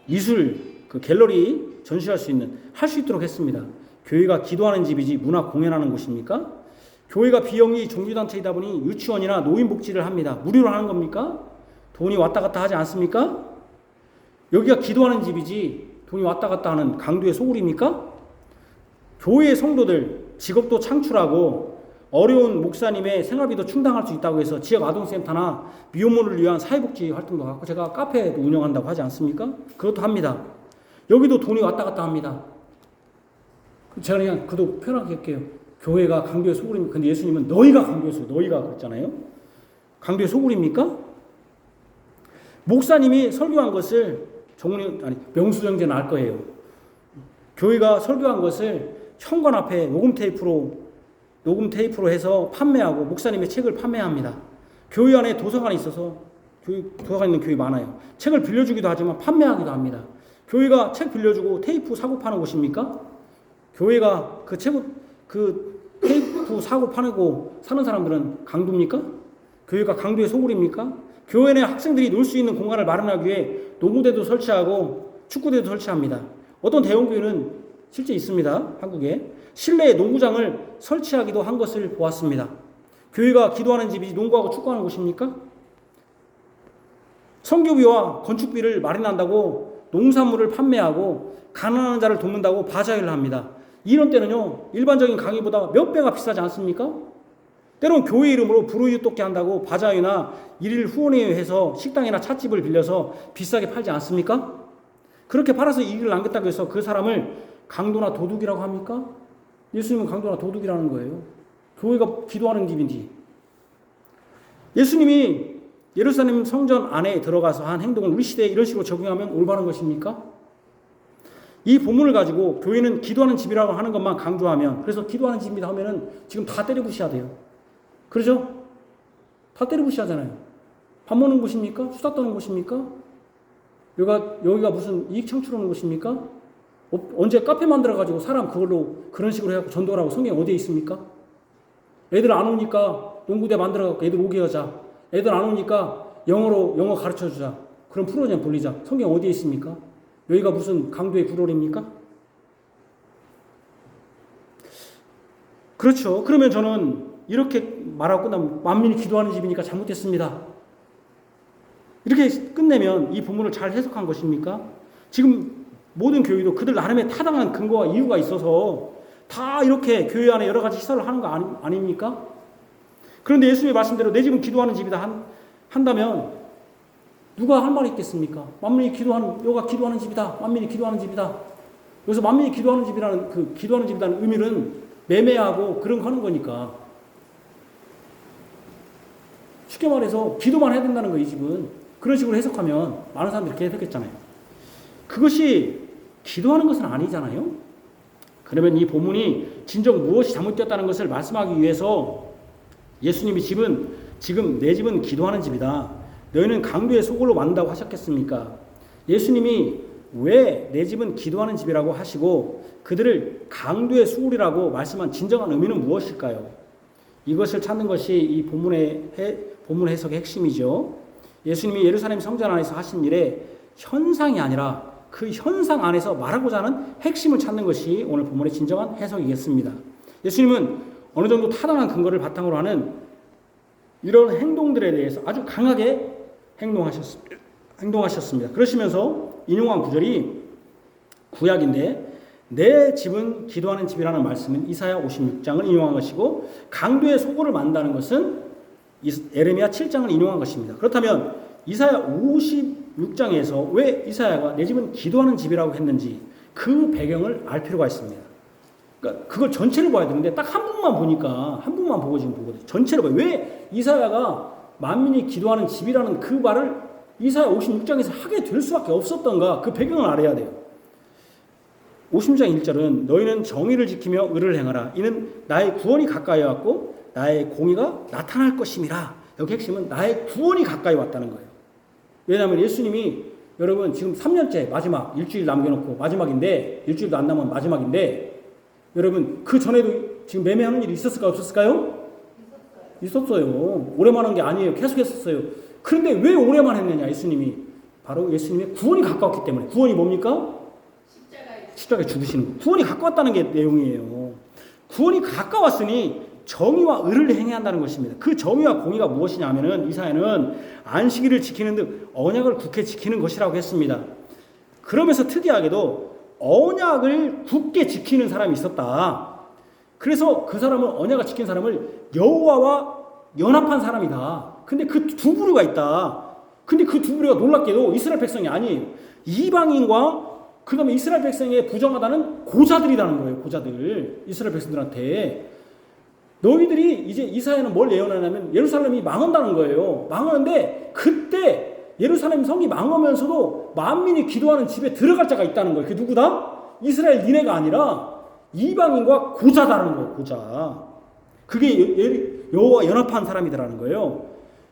미술 그 갤러리 전시할 수 있도록 했습니다. 교회가 기도하는 집이지 문화 공연하는 곳입니까? 교회가 비영리 종교단체이다 보니 유치원이나 노인복지를 합니다. 무료로 하는 겁니까? 돈이 왔다 갔다 하지 않습니까? 여기가 기도하는 집이지 돈이 왔다 갔다 하는 강도의 소굴입니까? 교회의 성도들 직업도 창출하고 어려운 목사님의 생활비도 충당할 수 있다고 해서 지역 아동센터나 미혼모를 위한 사회복지 활동도 갖고 제가 카페도 운영한다고 하지 않습니까? 그것도 합니다. 여기도 돈이 왔다 갔다 합니다. 제가 그냥 그도 편하게 할게요. 교회가 강도의 소굴입니까? 근데 예수님은 너희가 강도의 소굴, 너희가 그랬잖아요. 강도의 소굴입니까? 목사님이 설교한 것을 명수정제는 알 거예요. 교회가 설교한 것을 현관 앞에 녹음 테이프로 해서 판매하고 목사님의 책을 판매합니다. 교회 안에 도서관이 있어서 도서관 있는 교회 많아요. 책을 빌려주기도 하지만 판매하기도 합니다. 교회가 책 빌려주고 테이프 사고 파는 곳입니까? 교회가 그 테이프 사고 파고 사는 사람들은 강도입니까? 교회가 강도의 소굴입니까? 교회 내 학생들이 놀 수 있는 공간을 마련하기 위해 농구대도 설치하고 축구대도 설치합니다. 어떤 대형교회는 실제 있습니다. 한국에. 실내에 농구장을 설치하기도 한 것을 보았습니다. 교회가 기도하는 집이 농구하고 축구하는 곳입니까? 선교비와 건축비를 마련한다고 농산물을 판매하고 가난한 자를 돕는다고 바자회를 합니다. 이런 때는요, 일반적인 강의보다 몇 배가 비싸지 않습니까? 때론 교회 이름으로 불우이웃돕게 한다고 바자회나 일일 후원회에 해서 식당이나 찻집을 빌려서 비싸게 팔지 않습니까? 그렇게 팔아서 이익을 남겼다고 해서 그 사람을 강도나 도둑이라고 합니까? 예수님은 강도나 도둑이라는 거예요. 교회가 기도하는 집인지. 예수님이 예루살렘 성전 안에 들어가서 한 행동을 우리 시대에 이런 식으로 적용하면 올바른 것입니까? 이 본문을 가지고 교회는 기도하는 집이라고 하는 것만 강조하면, 그래서 기도하는 집이다 하면은 지금 다 때려부셔야 돼요. 그러죠? 다 때려부셔야잖아요. 밥 먹는 곳입니까? 수다 떠는 곳입니까? 여기가 무슨 이익 창출하는 곳입니까? 언제 카페 만들어가지고 사람 그걸로 그런 식으로 해갖고 전도를 하고 성경 어디에 있습니까? 애들 안 오니까 농구대 만들어갖고 애들 오게 하자. 애들 안 오니까 영어 가르쳐주자. 그런 프로그램 돌리자. 성경 어디에 있습니까? 여기가 무슨 강도의 구롤입니까? 그렇죠. 그러면 저는 이렇게 말하고 끝나면 만민이 기도하는 집이니까 잘못됐습니다. 이렇게 끝내면 이 본문을 잘 해석한 것입니까? 지금 모든 교회도 그들 나름의 타당한 근거와 이유가 있어서 다 이렇게 교회 안에 여러 가지 시설을 하는 거 아닙니까? 그런데 예수님의 말씀대로 내 집은 기도하는 집이다 한다면 누가 할 말이 있겠습니까? 여기가 기도하는 집이다. 만민이 기도하는 집이다. 여기서 만민이 기도하는 집이라는 그 기도하는 집이라는 의미는 매매하고 그런 거 하는 거니까. 쉽게 말해서 기도만 해야 된다는 거예요, 이 집은. 그런 식으로 해석하면 많은 사람들이 그렇게 해석했잖아요. 그것이 기도하는 것은 아니잖아요. 그러면 이 본문이 진정 무엇이 잘못되었다는 것을 말씀하기 위해서 예수님이 지금 내 집은 기도하는 집이다. 너희는 강도의 소굴로 만든다고 하셨겠습니까? 예수님이 왜 내 집은 기도하는 집이라고 하시고 그들을 강도의 소굴이라고 말씀한 진정한 의미는 무엇일까요? 이것을 찾는 것이 이 본문 해석의 핵심이죠. 예수님이 예루살렘 성전 안에서 하신 일의 현상이 아니라 그 현상 안에서 말하고자 하는 핵심을 찾는 것이 오늘 본문의 진정한 해석이겠습니다. 예수님은 어느 정도 타당한 근거를 바탕으로 하는 이런 행동들에 대해서 아주 강하게 행동하셨습니다. 그러시면서 인용한 구절이 구약인데 내 집은 기도하는 집이라는 말씀은 이사야 56장을 인용한 것이고 강도의 소굴을 만든다는 것은 에레미야 7장을 인용한 것입니다. 그렇다면 이사야 56장에서 왜 이사야가 내 집은 기도하는 집이라고 했는지 그 배경을 알 필요가 있습니다. 그러니까 그걸 전체를 봐야 되는데 딱 한 부분만 보니까 한 부분만 보고 지금 보거든요. 전체를 봐요. 왜 이사야가 만민이 기도하는 집이라는 그 말을 이사야 56장에서 하게 될 수밖에 없었던가 그 배경을 알아야 돼요. 56장 1절은 너희는 정의를 지키며 의를 행하라. 이는 나의 구원이 가까이 왔고 나의 공의가 나타날 것임이라. 여기 핵심은 나의 구원이 가까이 왔다는 거예요. 왜냐하면 예수님이 여러분 지금 3년째 마지막 일주일 남겨놓고 마지막인데 일주일도 안 남은 마지막인데 여러분 그 전에도 지금 매매하는 일이 있었을까요? 없었을까요? 있었어요. 오래만 한 게 아니에요. 계속 했었어요. 그런데 왜 오래만 했느냐 예수님이. 바로 예수님의 구원이 가까웠기 때문에. 구원이 뭡니까? 십자가에 죽으시는 거. 구원이 가까웠다는 게 내용이에요. 구원이 가까웠으니 정의와 의를 행해야 한다는 것입니다. 그 정의와 공의가 무엇이냐 하면은 이사야는 안식일을 지키는 등 언약을 굳게 지키는 것이라고 했습니다. 그러면서 특이하게도 언약을 굳게 지키는 사람이 있었다. 그래서 그 사람은 언약을 지킨 사람을 여호와와 연합한 사람이다. 근데 그 두 부류가 있다. 근데 그 두 부류가 놀랍게도 이스라엘 백성이 아니에요. 이방인과 그 다음에 이스라엘 백성에 부정하다는 고자들이라는 거예요. 고자들. 이스라엘 백성들한테. 너희들이 이제 이사야는 뭘 예언하냐면 예루살렘이 망한다는 거예요. 망하는데 그때 예루살렘 성이 망하면서도 만민이 기도하는 집에 들어갈 자가 있다는 거예요. 그게 누구다? 이스라엘 니네가 아니라 이방인과 고자다라는 거예요. 고자. 그게 여호와 연합한 사람이더라는 거예요.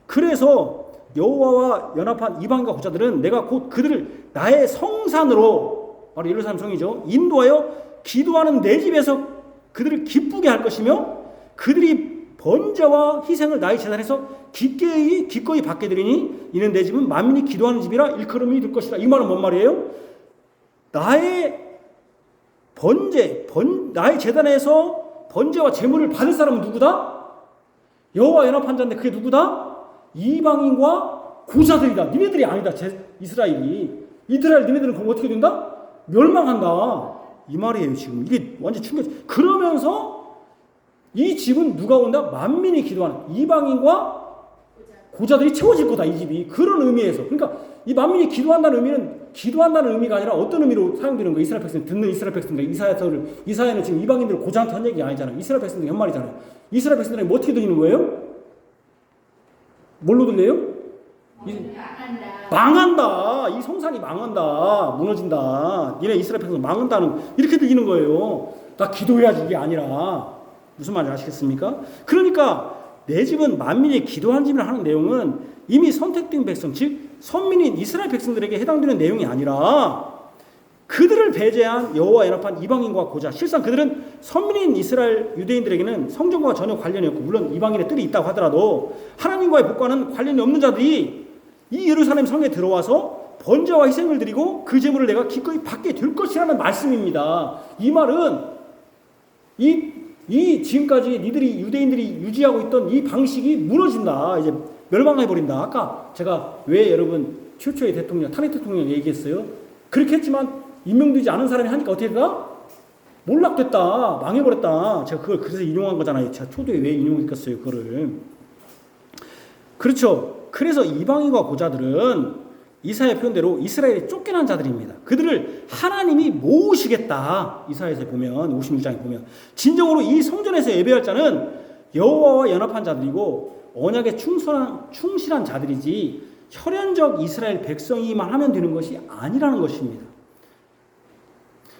그래서 여호와와 연합한 이방인과 고자들은 내가 곧 그들을 나의 성산으로 바로 예루살렘 성이죠. 인도하여 기도하는 내 집에서 그들을 기쁘게 할 것이며 그들이 번제와 희생을 나의 제단에서 기꺼이 받게 되리니 이는 내 집은 만민이 기도하는 집이라 일컬음이 될 것이라. 이 말은 뭔 말이에요? 나의 나의 제단에서 번제와 제물을 받을 사람은 누구다? 여호와 연합한 자인데 그게 누구다? 이방인과 고사들이다. 니네들이 아니다. 이스라엘 니네들은 그럼 어떻게 된다? 멸망한다. 이 말이에요. 지금 이게 완전 충격. 그러면서 이 집은 누가 온다? 만민이 기도하는 이방인과 고자들이 채워질 거다. 이 집이. 그런 의미에서. 그러니까 이 만민이 기도한다는 의미는 기도한다는 의미가 아니라 어떤 의미로 사용되는 거예요? 이스라엘 백성, 듣는 이스라엘 백성들. 이사야는 지금 이방인들 고자한테 한 얘기 아니잖아요. 이스라엘 백성들 현말이잖아요. 이스라엘 백성들이 뭐 어떻게 들리는 거예요? 뭘로 들려요? 망한다. 이 성산이 망한다. 무너진다. 니네 이스라엘 백성 망한다는 이렇게 들리는 거예요. 나 기도해야지 이게 아니라. 무슨 말인지 아시겠습니까? 그러니까 내 집은 만민이 기도한 집이라 하는 내용은 이미 선택된 백성, 즉 선민인 이스라엘 백성들에게 해당되는 내용이 아니라 그들을 배제한 여호와 연합한 이방인과 고자. 실상 그들은 선민인 이스라엘 유대인들에게는 성전과 전혀 관련이 없고 물론 이방인의 뜰이 있다고 하더라도 하나님과의 복과는 관련이 없는 자들이 이 예루살렘 성에 들어와서 번제와 희생을 드리고 그 제물을 내가 기꺼이 받게 될 것이라는 말씀입니다. 이 말은 이 지금까지 니들이 유대인들이 유지하고 있던 이 방식이 무너진다. 이제 멸망해 버린다. 아까 제가 왜 여러분 최초의 대통령 탄핵 대통령 얘기했어요. 그렇게 했지만 임명되지 않은 사람이 하니까 어떻게 됐다? 몰락됐다. 망해버렸다. 제가 그걸 그래서 인용한 거잖아요. 제가 초도에 왜 인용했겠어요. 그거를. 그렇죠. 그래서 이방인과 고자들은 이사야 표현대로 이스라엘에 쫓겨난 자들입니다. 그들을 하나님이 모으시겠다. 이사야에서 보면 56장에 보면 진정으로 이 성전에서 예배할 자는 여호와와 연합한 자들이고 언약에 충실한 자들이지 혈연적 이스라엘 백성이만 하면 되는 것이 아니라는 것입니다.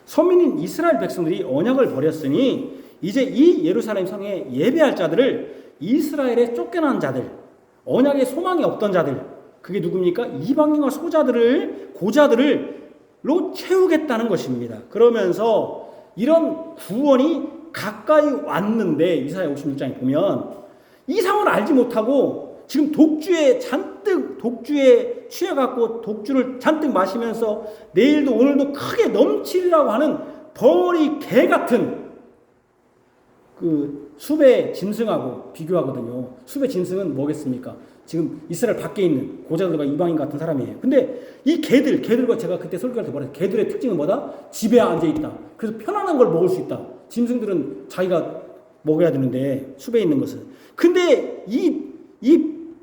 선민인 이스라엘 백성들이 언약을 버렸으니 이제 이 예루살렘 성에 예배할 자들을 이스라엘에 쫓겨난 자들, 언약에 소망이 없던 자들, 그게 누굽니까? 이방인과 고자들로 채우겠다는 것입니다. 그러면서 이런 구원이 가까이 왔는데 이사야 56장에 보면 이 상황을 알지 못하고 지금 독주에 취해갖고 독주를 잔뜩 마시면서 내일도 오늘도 크게 넘치리라고 하는 벙어리 개 같은 그 숲의 짐승하고 비교하거든요. 숲의 짐승은 뭐겠습니까? 지금 이스라엘 밖에 있는 고자들과 이방인 같은 사람이에요. 근데 이 개들과 제가 그때 설교할 때 말했어요. 개들의 특징은 뭐다? 집에 앉아있다. 그래서 편안한 걸 먹을 수 있다. 짐승들은 자기가 먹어야 되는데 숲에 있는 것은. 근데 이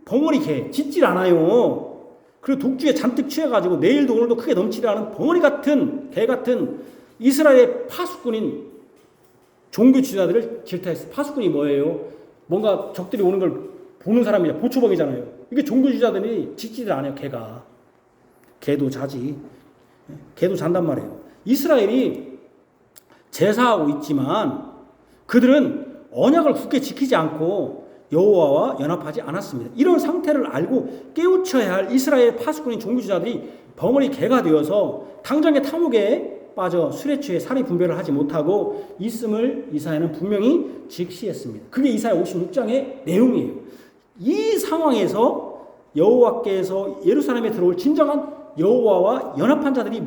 벙어리 개 짖질 않아요. 그리고 독주에 잔뜩 취해가지고 내일도 오늘도 크게 넘치라는 벙어리 같은 개 같은 이스라엘의 파수꾼인 종교 지도자들을 질타했어요. 파수꾼이 뭐예요? 뭔가 적들이 오는 걸 보는 사람이야. 보초범이잖아요. 이게 종교 지도자들이 짖지를 않아요. 개도 자지. 개도 잔단 말이에요. 이스라엘이 제사하고 있지만 그들은 언약을 굳게 지키지 않고 여호와와 연합하지 않았습니다. 이런 상태를 알고 깨우쳐야 할 이스라엘 파수꾼인 종교지자들이 벙어리 개가 되어서 당장의 탐욕에 빠져 술에 취해 사리 분별을 하지 못하고 있음을 이사야는 분명히 직시했습니다. 그게 이사야 56장의 내용이에요. 이 상황에서 여호와께서 예루살렘에 들어올 진정한 여호와와 연합한 자들을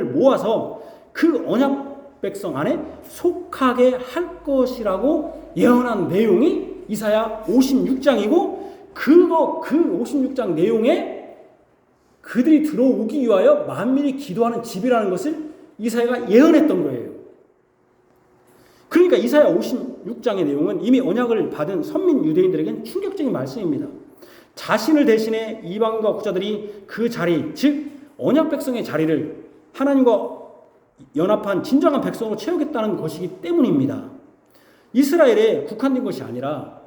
모아서 그 언약 백성 안에 속하게 할 것이라고 예언한 내용이 이사야 56장이고 그 56장 내용에 그들이 들어오기 위하여 만민이 기도하는 집이라는 것을 이사야가 예언했던 거예요. 그러니까 이사야 56장의 내용은 이미 언약을 받은 선민 유대인들에게는 충격적인 말씀입니다. 자신을 대신해 이방과 고자들이 그 자리, 즉 언약 백성의 자리를 하나님과 연합한 진정한 백성으로 채우겠다는 것이기 때문입니다. 이스라엘에 국한된 것이 아니라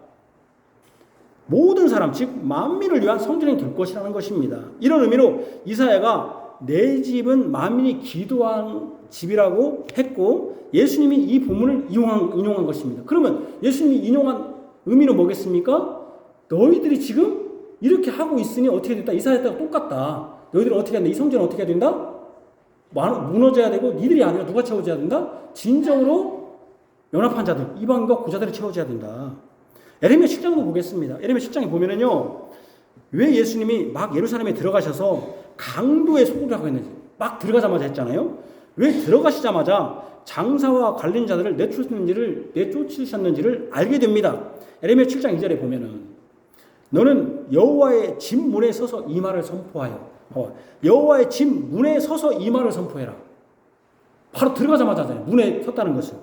모든 사람, 즉 만민을 위한 성전이 될 것이라는 것입니다. 이런 의미로 이사야가 내 집은 만민이 기도한 집이라고 했고 예수님이 이 본문을 인용한 것입니다. 그러면 예수님이 인용한 의미는 뭐겠습니까? 너희들이 지금 이렇게 하고 있으니 어떻게 됐다? 이사야 때가 똑같다. 너희들은 어떻게 한다? 이 성전은 어떻게 해야 된다? 무너져야 되고 니들이 아니라 누가 채워줘야 된다? 진정으로 연합한 자들, 이방인과 고자들이 채워줘야 된다. 에레미야 7장도 보겠습니다. 에레미야 7장에 보면은요, 왜 예수님이 막 예루살렘에 들어가셔서 강도의 소굴을 하고 있는지 막 들어가자마자 했잖아요. 왜 들어가시자마자 장사와 관련자들을 내쫓으셨는지를 알게 됩니다. 에레미야 7장 2절에 보면은 너는 여호와의 집 문에 서서 이 말을 선포하여 여호와의 집 문에 서서 이 말을 선포해라. 바로 들어가자마자 문에 섰다는 것은.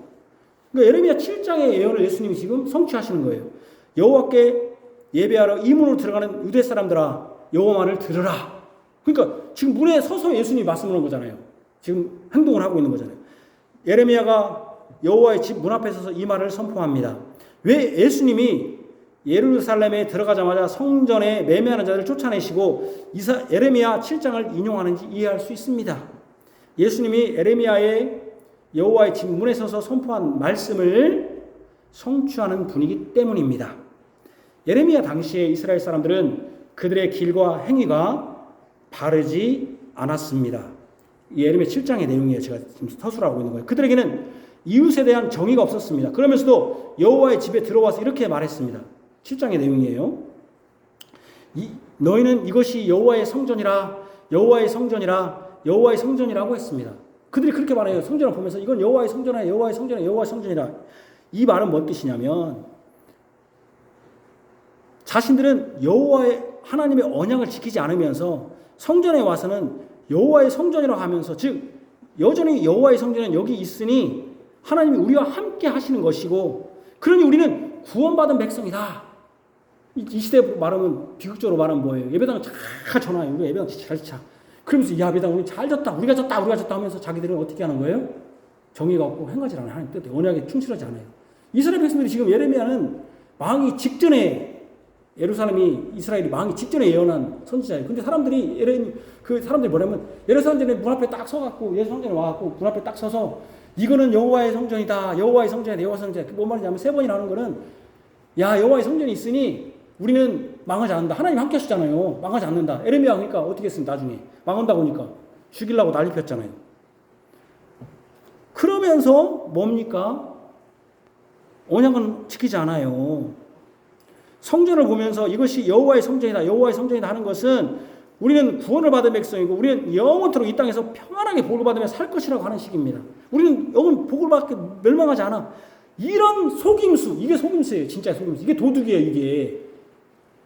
그러니까 에레미야 7장의 예언을 예수님이 지금 성취하시는 거예요. 여호와께 예배하러 이 문으로 들어가는 유대 사람들아 여호와 말을 들으라. 그러니까 지금 문에 서서 예수님이 말씀을 한 거잖아요. 지금 행동을 하고 있는 거잖아요. 예레미야가 여호와의 집 문 앞에 서서 이 말을 선포합니다. 왜 예수님이 예루살렘에 들어가자마자 성전에 매매하는 자들을 쫓아내시고 에레미야 7장을 인용하는지 이해할 수 있습니다. 예수님이 에레미야의 여호와의 집 문에 서서 선포한 말씀을 성취하는 분이기 때문입니다. 에레미야 당시에 이스라엘 사람들은 그들의 길과 행위가 바르지 않았습니다. 이 에레미야 7장의 내용이에요. 제가 지금 서술하고 있는 거예요. 그들에게는 이웃에 대한 정의가 없었습니다. 그러면서도 여호와의 집에 들어와서 이렇게 말했습니다. 7장의 내용이에요. 너희는 이것이 여호와의 성전이라 여호와의 성전이라 여호와의 성전이라고 했습니다. 그들이 그렇게 말해요. 성전을 보면서 이건 여호와의 성전이라 여호와의 성전이라 여호와의 성전이라. 이 말은 뭔 뜻이냐면 자신들은 여호와의 하나님의 언약을 지키지 않으면서 성전에 와서는 여호와의 성전이라고 하면서 즉 여전히 여호와의 성전은 여기 있으니 하나님이 우리와 함께 하시는 것이고 그러니 우리는 구원받은 백성이다. 이 시대 말하면 비극적으로 말하면 뭐예요? 예배당을 잘 전화해요. 우리가 예배당 잘 차. 그러면서 이 예배당 우리 잘 졌다. 우리가 졌다 하면서 자기들은 어떻게 하는 거예요? 정의가 없고 행하지 않아요. 하나님 뜻에 언약에 충실하지 않아요. 이스라엘 백성들이 지금 예레미야는 망이 직전에 이스라엘이 망이 직전에 예언한 선지자예요. 근데 사람들이 뭐냐면 예루살렘 문 앞에 딱 서갖고 예루살렘에 와갖고 문 앞에 딱 서서 이거는 여호와의 성전이다. 여호와의 성전이다. 여호와의 성전이다. 뭔 말이냐면 세 번이나 하는 거는 야 여호와의 성전이 있으니 우리는 망하지 않는다. 하나님 함께 하시잖아요. 망하지 않는다. 에레미야 그러니까 어떻게 했습니까? 나중에 망한다고 하니까 죽이려고 난리 폈잖아요. 그러면서 뭡니까? 언약은 지키지 않아요. 성전을 보면서 이것이 여호와의 성전이다. 여호와의 성전이다 하는 것은 우리는 구원을 받은 백성이고 우리는 영원토록 이 땅에서 평안하게 복을 받으며 살 것이라고 하는 식입니다. 우리는 영원 복을 받게 멸망하지 않아. 이런 속임수, 이게 속임수예요. 진짜 속임수. 이게 도둑이에요. 이게.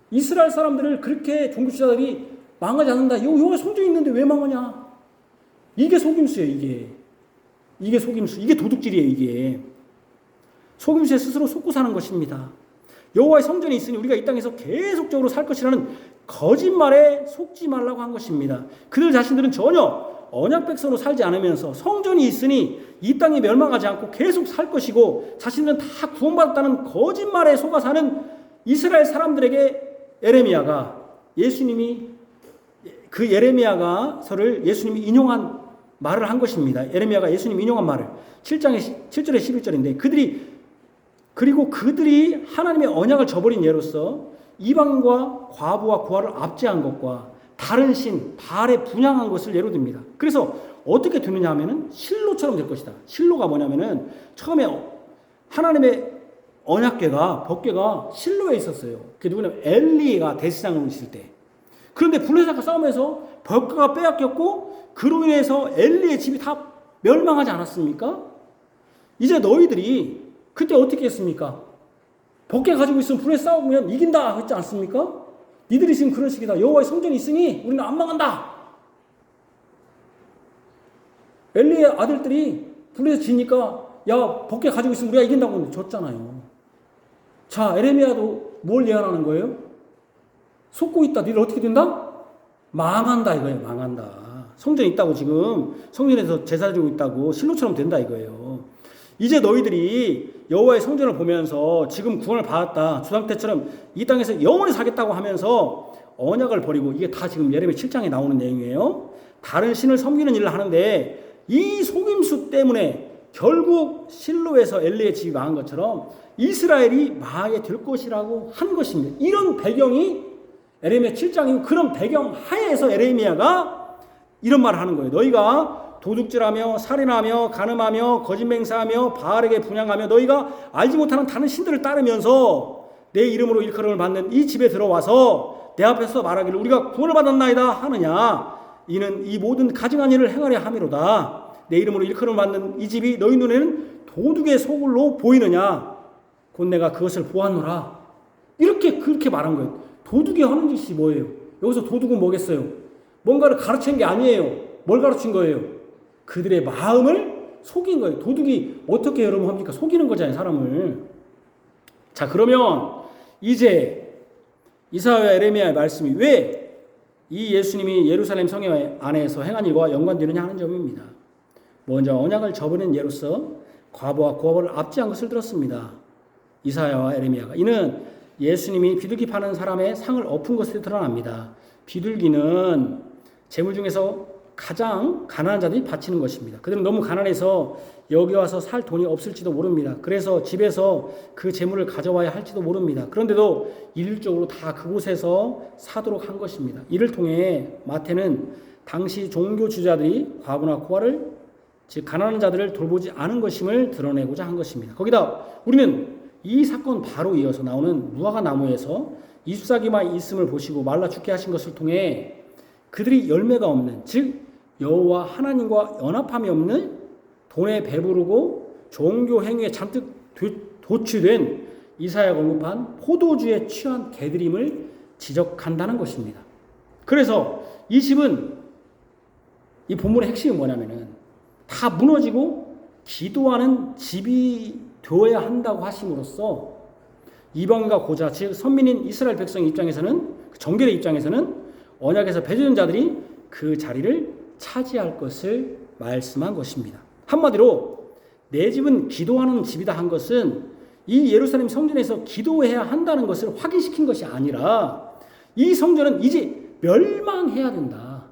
이스라엘 사람들을 그렇게 종교지자들이 망하지 않는다. 여호와의 성전이 있는데 왜 망하냐. 이게 속임수예요. 이게 속임수. 이게 도둑질이에요. 이게. 속임수에 스스로 속고 사는 것입니다. 여호와의 성전이 있으니 우리가 이 땅에서 계속적으로 살 것이라는 거짓말에 속지 말라고 한 것입니다. 그들 자신들은 전혀 언약 백성으로 살지 않으면서 성전이 있으니 이 땅이 멸망하지 않고 계속 살 것이고 자신들은 다 구원받았다는 거짓말에 속아 사는 이스라엘 사람들에게 에레미야가 예레미야가서를 예수님이 인용한 말을 한 것입니다. 에레미야가 예수님이 인용한 말을 7절에 11절인데 그리고 그들이 하나님의 언약을 저버린 예로서 이방인과 과부와 고아를 압제한 것과 다른 신 바알에 분향한 것을 예로 듭니다. 그래서 어떻게 되느냐 하면은 실로처럼 될 것이다. 실로가 뭐냐면은 처음에 하나님의 언약궤가 법궤가 실로에 있었어요. 그게 누구냐면 엘리가 대제사장으로 있을 때. 그런데 블레셋과 싸움에서 법궤가 빼앗겼고 그로 인해서 엘리의 집이 다 멸망하지 않았습니까? 이제 너희들이 그때 어떻게 했습니까? 법궤 가지고 있으면 불에 싸우면 이긴다 했지 않습니까? 니들이 지금 그런 식이다. 여호와의 성전이 있으니 우리는 안 망한다. 엘리의 아들들이 불에서 지니까 야 법궤 가지고 있으면 우리가 이긴다고 했는데 졌잖아요. 자 에레미야도 뭘 예언하는 거예요? 속고 있다. 니들 어떻게 된다? 망한다 이거예요. 망한다. 성전이 있다고 지금 성전에서 제사 드리고 있다고 실로처럼 된다 이거예요. 이제 너희들이 여호와의 성전을 보면서 지금 구원을 받았다. 조상 때처럼 이 땅에서 영원히 살겠다고 하면서 언약을 버리고 이게 다 지금 예레미야 7장에 나오는 내용이에요. 다른 신을 섬기는 일을 하는데 이 속임수 때문에 결국 실로에서 엘리의 집이 망한 것처럼 이스라엘이 망하게 될 것이라고 한 것입니다. 이런 배경이 에레미야 7장이고 그런 배경 하에서 에레미야가 이런 말을 하는 거예요. 너희가 도둑질하며 살인하며 간음하며 거짓맹세하며 바알에게 분향하며 너희가 알지 못하는 다른 신들을 따르면서 내 이름으로 일컬음을 받는 이 집에 들어와서 내 앞에서 말하기를 우리가 구원을 받았나이다 하느냐. 이는 이 모든 가증한 일을 행하려 함이로다. 내 이름으로 일컬음을 받는 이 집이 너희 눈에는 도둑의 소굴로 보이느냐. 곧 내가 그것을 보았노라. 그렇게 말한 거예요. 도둑이 하는 짓이 뭐예요? 여기서 도둑은 뭐겠어요? 뭔가를 가르친 게 아니에요. 뭘 가르친 거예요? 그들의 마음을 속인 거예요. 도둑이 어떻게 여러분 합니까? 속이는 거잖아요, 사람을. 자, 그러면 이제 이사야와 에레미야의 말씀이 왜 이 예수님이 예루살렘 성회 안에서 행한 일과 연관되느냐 하는 점입니다. 먼저 언약을 저버린 예로서 과부와 고아벌을 압제한 것을 들었습니다. 이사야와 에레미야가. 이는 예수님이 비둘기 파는 사람의 상을 엎은 것으로 드러납니다. 비둘기는 재물 중에서 가장 가난한 자들이 바치는 것입니다. 그들은 너무 가난해서 여기 와서 살 돈이 없을지도 모릅니다. 그래서 집에서 그 재물을 가져와야 할지도 모릅니다. 그런데도 일률적으로 다 그곳에서 사도록 한 것입니다. 이를 통해 마태는 당시 종교 지도자들이 과부나 고아를 즉 가난한 자들을 돌보지 않은 것임을 드러내고자 한 것입니다. 거기다 우리는 이 사건 바로 이어서 나오는 무화과 나무에서 잎사귀만 있음을 보시고 말라 죽게 하신 것을 통해 그들이 열매가 없는 즉 여호와 하나님과 연합함이 없는 돈에 배부르고 종교 행위에 잔뜩 도취된 이사야가 언급한 포도주에 취한 개들임을 지적한다는 것입니다. 그래서 이 집은 이 본문의 핵심이 뭐냐면은 다 무너지고 기도하는 집이 되어야 한다고 하심으로써 이방인과 고자 즉 선민인 이스라엘 백성 입장에서는 정결의 입장에서는 언약에서 배제된 자들이 그 자리를 차지할 것을 말씀한 것입니다. 한마디로 내 집은 기도하는 집이다 한 것은 이 예루살렘 성전에서 기도해야 한다는 것을 확인시킨 것이 아니라 이 성전은 이제 멸망해야 된다.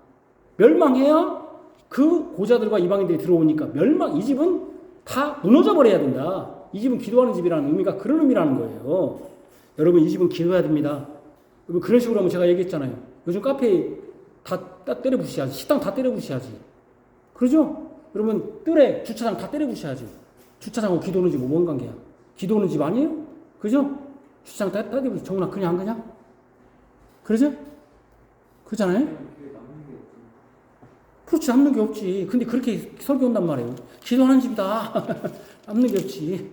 멸망해야 그 고자들과 이방인들이 들어오니까 이 집은 다 무너져 버려야 된다. 이 집은 기도하는 집이라는 의미가 그런 의미라는 거예요. 여러분 이 집은 기도해야 됩니다. 여러분 그런 식으로 하면 제가 얘기했잖아요. 요즘 카페 다 때려 부셔야지. 식당 다 때려 부셔야지. 그러죠? 여러분 뜰에 주차장 다 때려 부셔야지. 주차장하고 기도하는 집 뭔 관계야? 기도하는 집 아니에요? 그죠? 주차장 다 때려 부셔. 정훈아 그냥 안 그냐? 그러죠? 그러잖아요? 그렇지 남는 게 없지. 근데 그렇게 설교한단 말이에요. 기도하는 집이다. 남는 게 없지.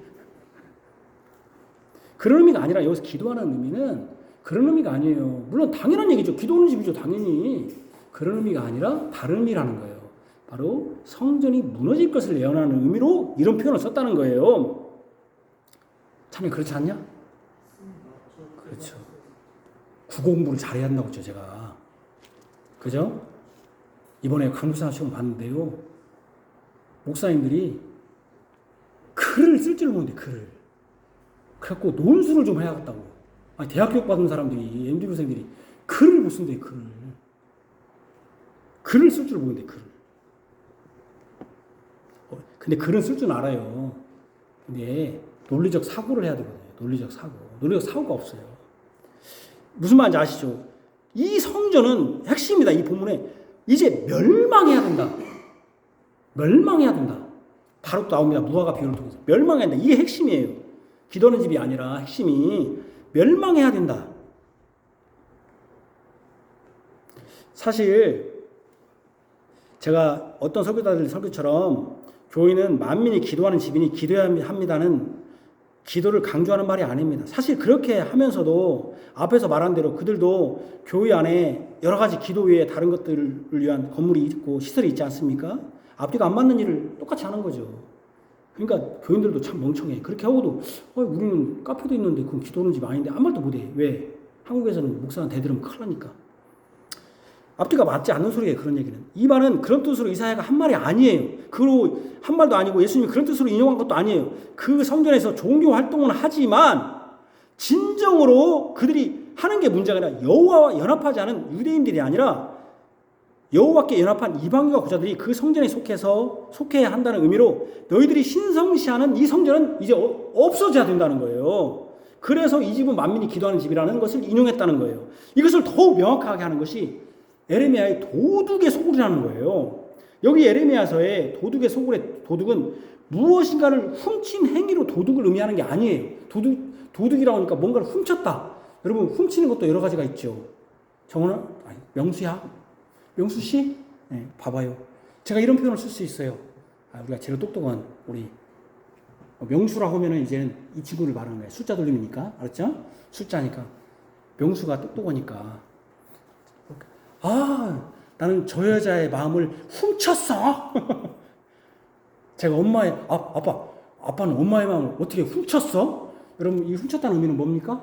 그런 의미가 아니라 여기서 기도하는 의미는 그런 의미가 아니에요. 물론 당연한 얘기죠. 기도하는 집이죠. 당연히. 그런 의미가 아니라 다른 의미라는 거예요. 바로 성전이 무너질 것을 예언하는 의미로 이런 표현을 썼다는 거예요. 참 그렇지 않냐? 그렇죠. 국어 공부를 잘해야 한다고 했죠. 제가. 그죠? 이번에 강북사 시험 봤는데요. 목사님들이 글을 쓸 줄 모르는데 글을. 그래갖고 논술을 좀 해야겠다고. 아니, 대학 교육 받은 사람들이 MD부생들이 글을 못 쓴대. 글을 쓸 줄 모르는데 글을. 근데 글은 쓸 줄 알아요. 근데 논리적 사고를 해야 되거든요. 논리적 사고가 없어요. 무슨 말인지 아시죠? 이 성전은 핵심이다. 이 본문에 이제 멸망해야 된다. 바로 또 나옵니다. 무화과 비유를 통해서. 멸망해야 된다. 이게 핵심이에요. 기도하는 집이 아니라 핵심이 멸망해야 된다. 사실 제가 어떤 설교자들 설교처럼 교회는 만민이 기도하는 집이니 기도해야 합니다는 기도를 강조하는 말이 아닙니다. 사실 그렇게 하면서도 앞에서 말한 대로 그들도 교회 안에 여러 가지 기도 외에 다른 것들을 위한 건물이 있고 시설이 있지 않습니까? 앞뒤가 안 맞는 일을 똑같이 하는 거죠. 그러니까 교인들도 참 멍청해. 그렇게 하고도 우리는 카페도 있는데 그건 기도하는 집 아닌데 아무 말도 못해. 왜? 한국에서는 목사는 대들으면 큰일 나니까. 앞뒤가 맞지 않는 소리예요. 그런 얘기는. 이 말은 그런 뜻으로 이사야가 한 말이 아니에요. 그리고 한 말도 아니고 예수님이 그런 뜻으로 인용한 것도 아니에요. 그 성전에서 종교 활동은 하지만 진정으로 그들이 하는 게 문제가 아니라 여호와와 연합하지 않은 유대인들이 아니라 여호와께 연합한 이방인과 고자들이 그 성전에 속해야 한다는 의미로 너희들이 신성시하는 이 성전은 이제 없어져야 된다는 거예요. 그래서 이 집은 만민이 기도하는 집이라는 것을 인용했다는 거예요. 이것을 더욱 명확하게 하는 것이 에레미야의 도둑의 소굴이라는 거예요. 여기 예레미야서의 도둑의 소굴의 도둑은 무엇인가를 훔친 행위로 도둑을 의미하는 게 아니에요. 도둑이라고 하니까 뭔가를 훔쳤다. 여러분, 훔치는 것도 여러 가지가 있죠. 정원아, 명수야? 명수 씨? 네, 봐봐요. 제가 이런 표현을 쓸 수 있어요. 우리가 제일 똑똑한 우리 명수라고 하면은 이제는 이 친구를 말하는 거예요. 숫자 돌림이니까. 알았죠? 숫자니까. 명수가 똑똑하니까. 나는 저 여자의 마음을 훔쳤어. 제가 아빠는 엄마의 마음을 어떻게 훔쳤어? 여러분, 이 훔쳤다는 의미는 뭡니까?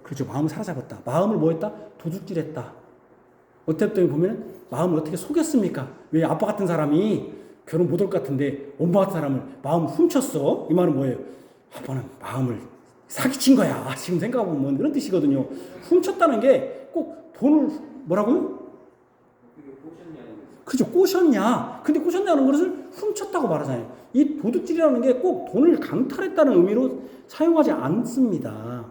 그렇죠. 마음을 사로잡았다. 마음을 뭐 했다? 도둑질했다. 어떻게 보면 마음을 어떻게 속였습니까? 왜 아빠 같은 사람이 결혼 못 할 것 같은데 엄마 같은 사람을 마음을 훔쳤어? 이 말은 뭐예요? 아빠는 마음을 사기친 거야. 지금 생각해보면 그런 뜻이거든요. 훔쳤다는 게 꼭 돈을 뭐라고요? 그죠. 꼬셨냐. 근데 꼬셨냐는 것을 훔쳤다고 말하잖아요. 이 도둑질이라는 게 꼭 돈을 강탈했다는 의미로 사용하지 않습니다.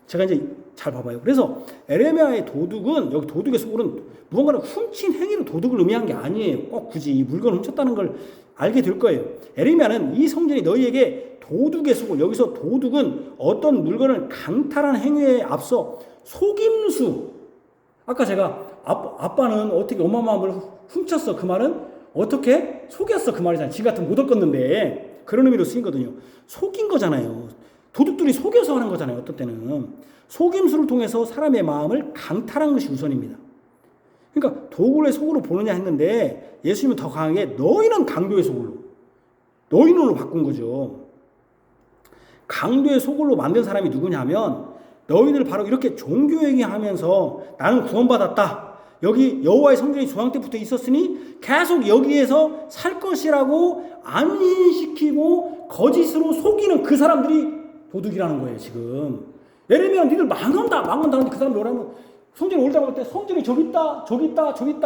제가 이제 잘 봐봐요. 그래서 에레미야의 도둑은, 여기 도둑의 소굴은 무언가를 훔친 행위로 도둑을 의미한 게 아니에요. 꼭 굳이 이 물건을 훔쳤다는 걸 알게 될 거예요. 에레미야는 이 성전이 너희에게 도둑의 소굴, 여기서 도둑은 어떤 물건을 강탈한 행위에 앞서 속임수. 아까 제가 아빠는 어떻게 엄마 마음을 훔쳤어. 그 말은 어떻게 속였어. 그 말이잖아요. 지 같은 못 얻었는데 그런 의미로 쓰인거든요. 속인 거잖아요. 도둑들이 속여서 하는 거잖아요. 어떤 때는 속임수를 통해서 사람의 마음을 강탈한 것이 우선입니다. 그러니까 도굴의 속으로 보느냐 했는데 예수님은 더 강하게 너희는 강도의 속으로, 너희는으로 바꾼 거죠. 강도의 속으로 만든 사람이 누구냐면 너희들 바로 이렇게 종교행위하면서 나는 구원받았다. 여기 여호와의 성전이 조상 때부터 있었으니 계속 여기에서 살 것이라고 안심시키고 거짓으로 속이는 그 사람들이 도둑이라는 거예요. 지금 예레미야 니들 망한다 하는데 그 사람들 뭐라면 성전에 올라갈 때 성전이 저기 있다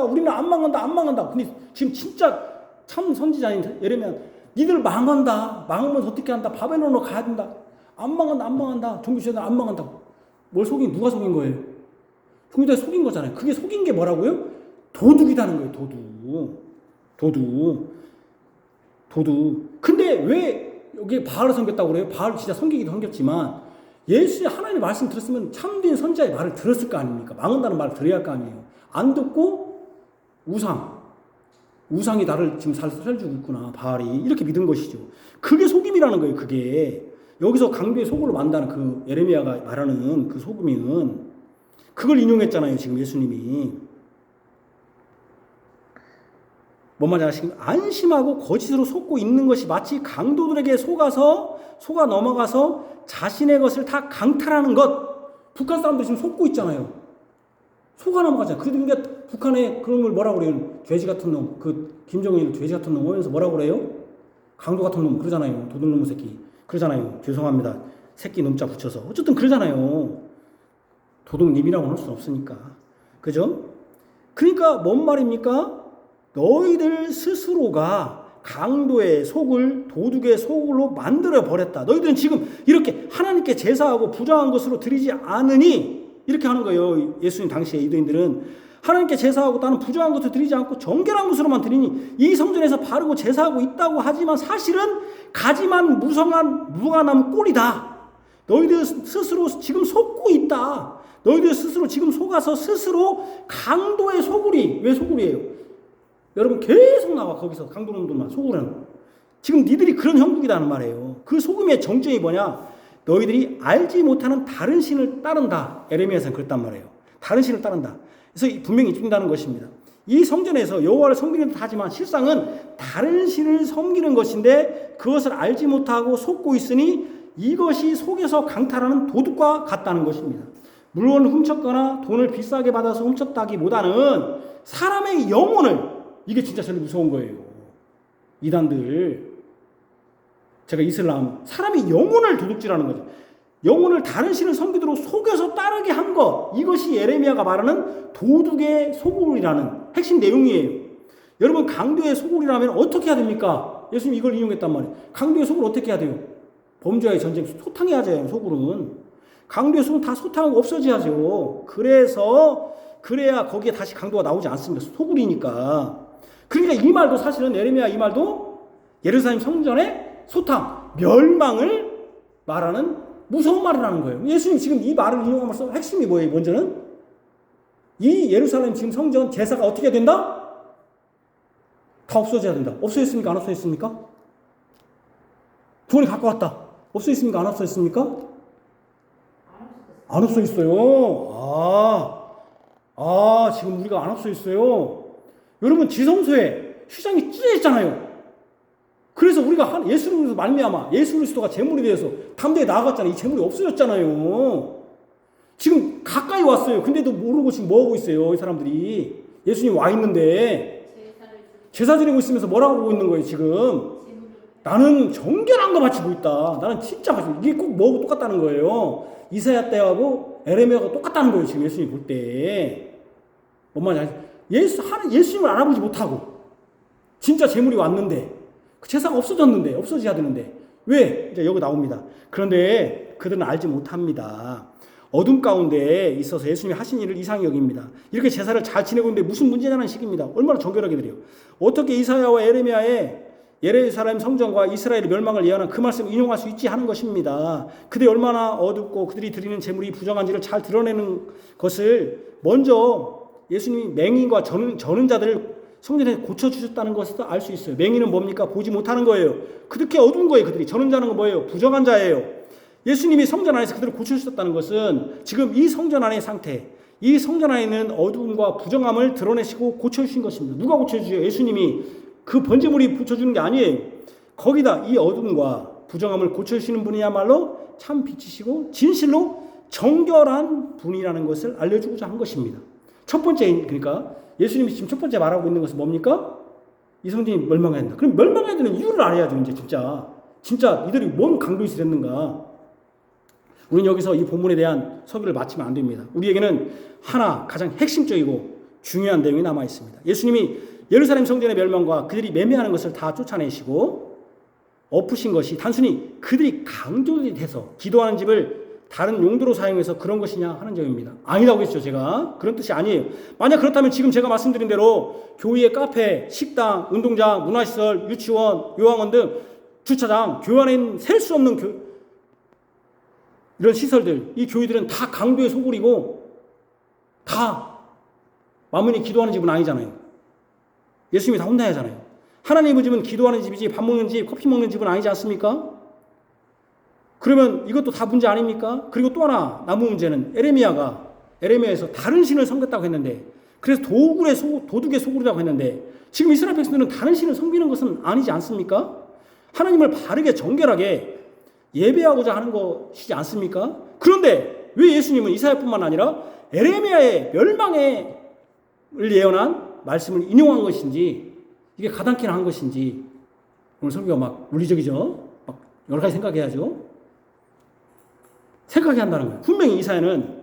우리는 안 망한다. 근데 지금 진짜 참 선지자인 예레미야 니들 망한다. 망하면 어떻게 한다. 바벨론으로 가야 된다. 안 망한다. 종교시대는 안 망한다. 뭘 속인, 누가 속인 거예요? 종교가 속인 거잖아요. 그게 속인 게 뭐라고요? 도둑이라는 거예요. 도둑. 근데 왜 여기 바알을 섬겼다고 그래요? 바알 진짜 섬기기도 섬겼지만 예수의 하나님의 말씀 들었으면 참된 선지자의 말을 들었을 거 아닙니까? 망한다는 말을 들어야 할 거 아니에요. 안 듣고 우상이 나를 지금 살주고 있구나. 바알이 이렇게 믿은 것이죠. 그게 속임이라는 거예요. 그게 여기서 강도의 속으로 만다는 그 예레미야가 말하는 그 속음은 그걸 인용했잖아요. 지금 예수님이 뭔 말인지 아시겠어요? 안심하고 거짓으로 속고 있는 것이 마치 강도들에게 속아 넘어가서 자신의 것을 다 강탈하는 것. 북한 사람들이 지금 속고 있잖아요. 속아 넘어가잖아요. 그러니까 북한에 그런 걸 뭐라고 그래요? 돼지 같은 놈, 그 김정은을 돼지 같은 놈 하면서 뭐라고 그래요? 강도 같은 놈 그러잖아요. 도둑놈의 새끼 그러잖아요. 죄송합니다. 새끼 놈자 붙여서 어쨌든 그러잖아요. 도둑님이라고 할 수는 없으니까. 그죠? 그러니까 뭔 말입니까? 너희들 스스로가 강도의 속을 도둑의 속으로 만들어 버렸다. 너희들은 지금 이렇게 하나님께 제사하고 부정한 것으로 드리지 않으니 이렇게 하는 거예요. 예수님 당시에 유대인들은 하나님께 제사하고 나는 부정한 것도 드리지 않고 정결한 것으로만 드리니 이 성전에서 바르고 제사하고 있다고 하지만 사실은 가지만 무관한 꼴이다. 너희들 스스로 지금 속고 있다. 너희들 스스로 지금 속아서 스스로 강도의 소굴이. 왜 소굴이에요? 여러분 계속 나와. 거기서 강도놈들만 소굴은 지금 니들이 그런 형국이라는 말이에요. 그 소금의 정점이 뭐냐? 너희들이 알지 못하는 다른 신을 따른다. 에레미야에서는 그랬단 말이에요. 다른 신을 따른다. 그래서 분명히 입힌다는 것입니다. 이 성전에서 여호와를 섬기는 듯 하지만 실상은 다른 신을 섬기는 것인데 그것을 알지 못하고 속고 있으니 이것이 속여서 강탈하는 도둑과 같다는 것입니다. 물건을 훔쳤거나 돈을 비싸게 받아서 훔쳤다기보다는 사람의 영혼을, 이게 진짜 제일 무서운 거예요. 이단들, 제가 이슬람, 사람의 영혼을 도둑질하는 거죠. 영혼을 다른 신을 섬기도록 속여서 따르게 한 것, 이것이 예레미야가 말하는 도둑의 소굴이라는 핵심 내용이에요. 여러분 강도의 소굴이라면 어떻게 해야 됩니까? 예수님이 이걸 인용했단 말이에요. 강도의 소굴 어떻게 해야 돼요? 범죄와의 전쟁 소탕해야죠. 소굴은 강도의 소굴은 다 소탕하고 없어져야죠. 그래야 거기에 다시 강도가 나오지 않습니다. 소굴이니까. 그러니까 이 말도 사실은 에레미야 이 말도 예루살렘 성전의 소탕, 멸망을 말하는 무서운 말이라는 거예요. 예수님 지금 이 말을 인용함으로써 핵심이 뭐예요? 먼저는 이 예루살렘 지금 성전 제사가 어떻게 된다? 다 없어져야 된다. 없어졌습니까? 안 없어졌습니까? 구원이 가까웠다. 없어졌습니까? 안 없어졌습니까? 안 없어졌어요. 지금 우리가 안 없어졌어요. 여러분 지성소에 휘장이 찢어졌잖아요. 그래서 우리가 예수로 말미암아 예수 그리스도가 제물이 되어서 담대에 나아갔잖아요. 이 제물이 없어졌잖아요. 지금 가까이 왔어요. 근데도 모르고 지금 뭐 하고 있어요? 이 사람들이 예수님 와 있는데 제사 지내고 있으면서 뭐라고 하고 있는 거예요? 지금 나는 정결한 거 바치고 있다. 나는 진짜 바치고 이게 꼭 뭐하고 똑같다는 거예요. 이사야 때하고 에레미야가 똑같다는 거예요. 지금 예수님 볼 때. 뭔 말인지 알죠? 예수님을 알아보지 못하고 진짜 제물이 왔는데 그 제사가 없어졌는데 없어져야 되는데 왜? 이제 여기 나옵니다. 그런데 그들은 알지 못합니다. 어둠 가운데 있어서 예수님이 하신 일을 이상히 여깁니다. 이렇게 제사를 잘 지내고 있는데 무슨 문제냐는 식입니다. 얼마나 정결하게 드려요. 어떻게 이사야와 에레미야의 예루살렘 성전과 이스라엘의 멸망을 예언한 그 말씀을 인용할 수 있지 하는 것입니다. 그들이 얼마나 어둡고 그들이 드리는 제물이 부정한지를 잘 드러내는 것을 먼저 예수님이 맹인과 저는 자들을 성전에 고쳐주셨다는 것을 알 수 있어요. 맹인은 뭡니까? 보지 못하는 거예요. 그렇게 어두운 거예요. 그들이. 저는 자는 건 뭐예요? 부정한 자예요. 예수님이 성전 안에서 그들을 고쳐주셨다는 것은 지금 이 성전 안의 상태, 이 성전 안에 있는 어두움과 부정함을 드러내시고 고쳐주신 것입니다. 누가 고쳐주세요? 예수님이 그 번제물이 붙여주는 게 아니에요. 거기다 이 어둠과 부정함을 고쳐주시는 분이야말로 참 빛이시고 진실로 정결한 분이라는 것을 알려주고자 한 것입니다. 첫 번째, 그러니까 예수님이 지금 첫 번째 말하고 있는 것은 뭡니까? 이 성전이 멸망해야 된다. 그럼 멸망해야 되는 이유를 알아야죠. 이제 진짜 이들이 뭔 강도짓을 했는가. 우리는 여기서 이 본문에 대한 서기를 마치면 안 됩니다. 우리에게는 하나 가장 핵심적이고 중요한 내용이 남아 있습니다. 예수님이 예루살렘 성전의 멸망과 그들이 매매하는 것을 다 쫓아내시고 엎으신 것이 단순히 그들이 강도들이 돼서 기도하는 집을 다른 용도로 사용해서 그런 것이냐 하는 점입니다. 아니라고 했죠. 제가 그런 뜻이 아니에요. 만약 그렇다면 지금 제가 말씀드린 대로 교회의 카페, 식당, 운동장, 문화시설, 유치원, 요양원 등 주차장, 교회 안에 있는 셀 수 없는 이런 시설들, 이 교회들은 다 강도의 소굴이고 다 마음이 기도하는 집은 아니잖아요. 예수님이 다 혼나야 하잖아요. 하나님의 집은 기도하는 집이지 밥 먹는 집, 커피 먹는 집은 아니지 않습니까? 그러면 이것도 다 문제 아닙니까? 그리고 또 하나 남은 문제는 에레미야에서 다른 신을 섬겼다고 했는데 그래서 도둑의 소굴이라고 했는데 지금 이스라엘 백성들은 다른 신을 섬기는 것은 아니지 않습니까? 하나님을 바르게 정결하게 예배하고자 하는 것이지 않습니까? 그런데 왜 예수님은 이사야뿐만 아니라 에레미야의 멸망을 예언한 말씀을 인용한 것인지 이게 가당키나 한 것인지 오늘 설교가 막 물리적이죠? 막 여러 가지 생각해야죠. 생각해야 한다는 거예요. 분명히 이사야는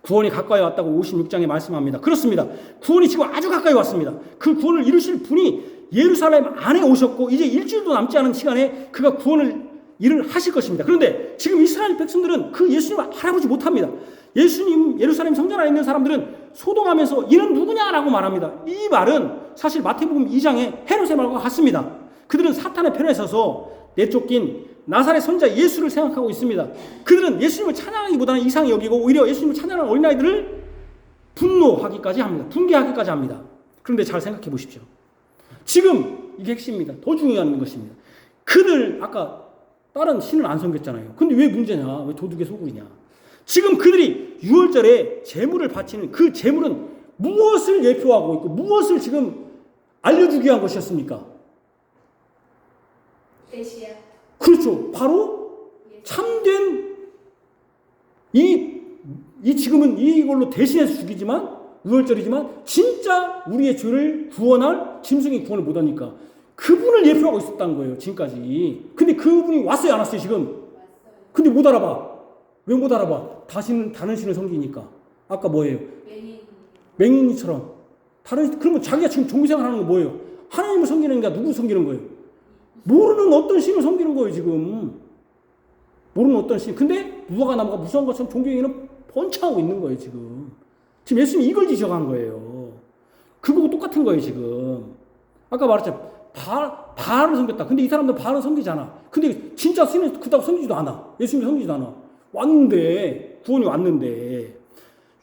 구원이 가까이 왔다고 56장에 말씀합니다. 그렇습니다. 구원이 지금 아주 가까이 왔습니다. 그 구원을 이루실 분이 예루살렘 안에 오셨고 이제 일주일도 남지 않은 시간에 그가 일을 하실 것입니다. 그런데 지금 이스라엘 백성들은 그 예수님을 알아보지 못합니다. 예수님 예루살렘 성전 안에 있는 사람들은 소동하면서 이는 누구냐라고 말합니다. 이 말은 사실 마태복음 2장의 헤롯의 말과 같습니다. 그들은 사탄의 편에 서서 내쫓긴 나사렛 선지자 예수를 생각하고 있습니다. 그들은 예수님을 찬양하기보다는 이상히 여기고 오히려 예수님을 찬양하는 어린아이들을 분노하기까지 합니다. 분개하기까지 합니다. 그런데 잘 생각해 보십시오. 지금 이게 핵심입니다. 더 중요한 것입니다. 그들 아까 다른 신을 안 섬겼잖아요. 근데 왜 문제냐? 왜 도둑의 소굴이냐? 지금 그들이 유월절에 제물을 바치는 그 제물은 무엇을 예표하고 있고 무엇을 지금 알려주기 위한 것이었습니까? 메시아. 그렇죠. 바로 참된 이 지금은 이걸로 대신해서 죽이지만 유월절이지만 진짜 우리의 죄를 구원할 짐승이 구원을 못하니까 그분을 예표하고 있었다는 거예요. 지금까지. 근데 그분이 왔어요, 안 왔어요, 지금? 근데 못 알아봐. 왜 못 알아봐? 다른 신을 섬기니까. 아까 뭐예요? 맹인이처럼. 그러면 자기가 지금 종교생활 하는 거 뭐예요? 하나님을 섬기는 게 누구 섬기는 거예요? 모르는 어떤 신을 섬기는 거예요, 지금. 모르는 어떤 신. 근데 무화과 나무가 무서운 것처럼 종교행위는 번창하고 있는 거예요, 지금. 지금 예수님이 이걸 지적한 거예요. 그거하고 똑같은 거예요, 지금. 아까 말했잖아. 바알을 섬겼다. 근데 이 사람들 바알을 섬기잖아. 근데 진짜 스님은 그닥 섬기지도 않아. 예수님이 섬기지도 않아. 왔는데, 구원이 왔는데.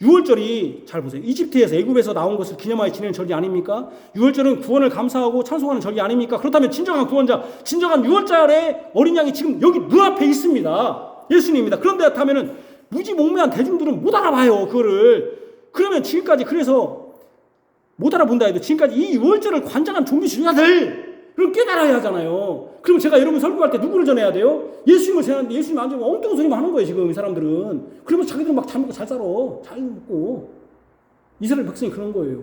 6월절이 잘 보세요. 이집트에서 애굽에서 나온 것을 기념하여 지내는 절기 아닙니까? 6월절은 구원을 감사하고 찬송하는 절기 아닙니까? 그렇다면 진정한 구원자, 진정한 6월절의 어린 양이 지금 여기 눈앞에 있습니다. 예수님입니다. 그런데 그렇다면은 무지몽매한 대중들은 못 알아봐요. 그거를. 그러면 지금까지 그래서 못 알아본다 해도 지금까지 이 6월절을 관장한 종교 지도자들을 깨달아야 하잖아요. 그럼 제가 여러분 설교할 때 누구를 전해야 돼요? 예수님을 전하는데 예수님 안 전하면 엉뚱한 소리만 하는 거예요. 지금 이 사람들은. 그러면 자기들은 막 잘 먹고 잘 살아. 잘 먹고. 이스라엘 백성이 그런 거예요.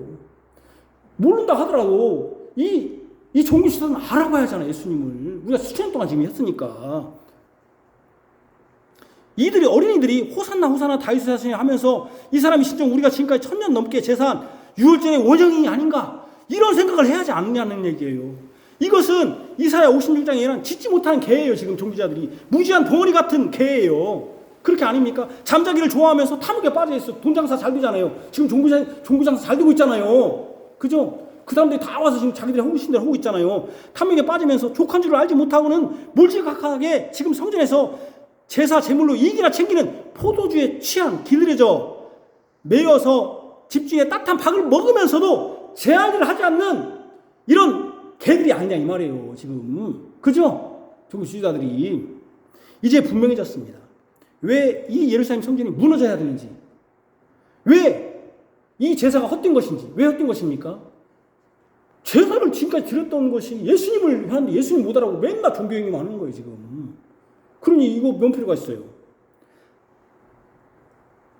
모른다 하더라도 이 종교 지도자는 알아봐야 하잖아요. 예수님을. 우리가 수천 년 동안 지금 했으니까. 이들이 어린이들이 호산나 호산나 다윗의 자손이 하면서 이 사람이 진정 우리가 지금까지 1000년 넘게 제사한 6월절의 원형이 아닌가 이런 생각을 해야지 않느냐는 얘기예요. 이것은 이사야 56장에 예언한 짓지 못하는 개예요. 지금 종교자들이 무지한 덩어리 같은 개예요. 그렇게 아닙니까? 잠자기를 좋아하면서 탐욕에 빠져 있어. 돈 장사 잘 되잖아요. 지금 종교 장사 잘 되고 있잖아요. 그죠? 그 사람들이 다 와서 지금 자기들이 하고 싶은 대로 하고 있잖아요. 탐욕에 빠지면서 족한 줄을 알지 못하고는 몰지각하게 지금 성전에서 제사 제물로 이익이나 챙기는 포도주에 취한 길들여져 매여서 집중에 따뜻한 밥을 먹으면서도 제할 일을 하지 않는 이런 개들이 아니냐 이 말이에요. 지금 그죠? 종교 지도자들이 이제 분명해졌습니다. 왜 이 예루살렘 성전이 무너져야 되는지, 왜 이 제사가 헛된 것인지, 왜 헛된 것입니까? 제사를 지금까지 드렸던 것이 예수님을 하는데 예수님 못 알아보고 맨날 종교 행위만 하는 거예요 지금. 그러니 이거 면필요가 있어요.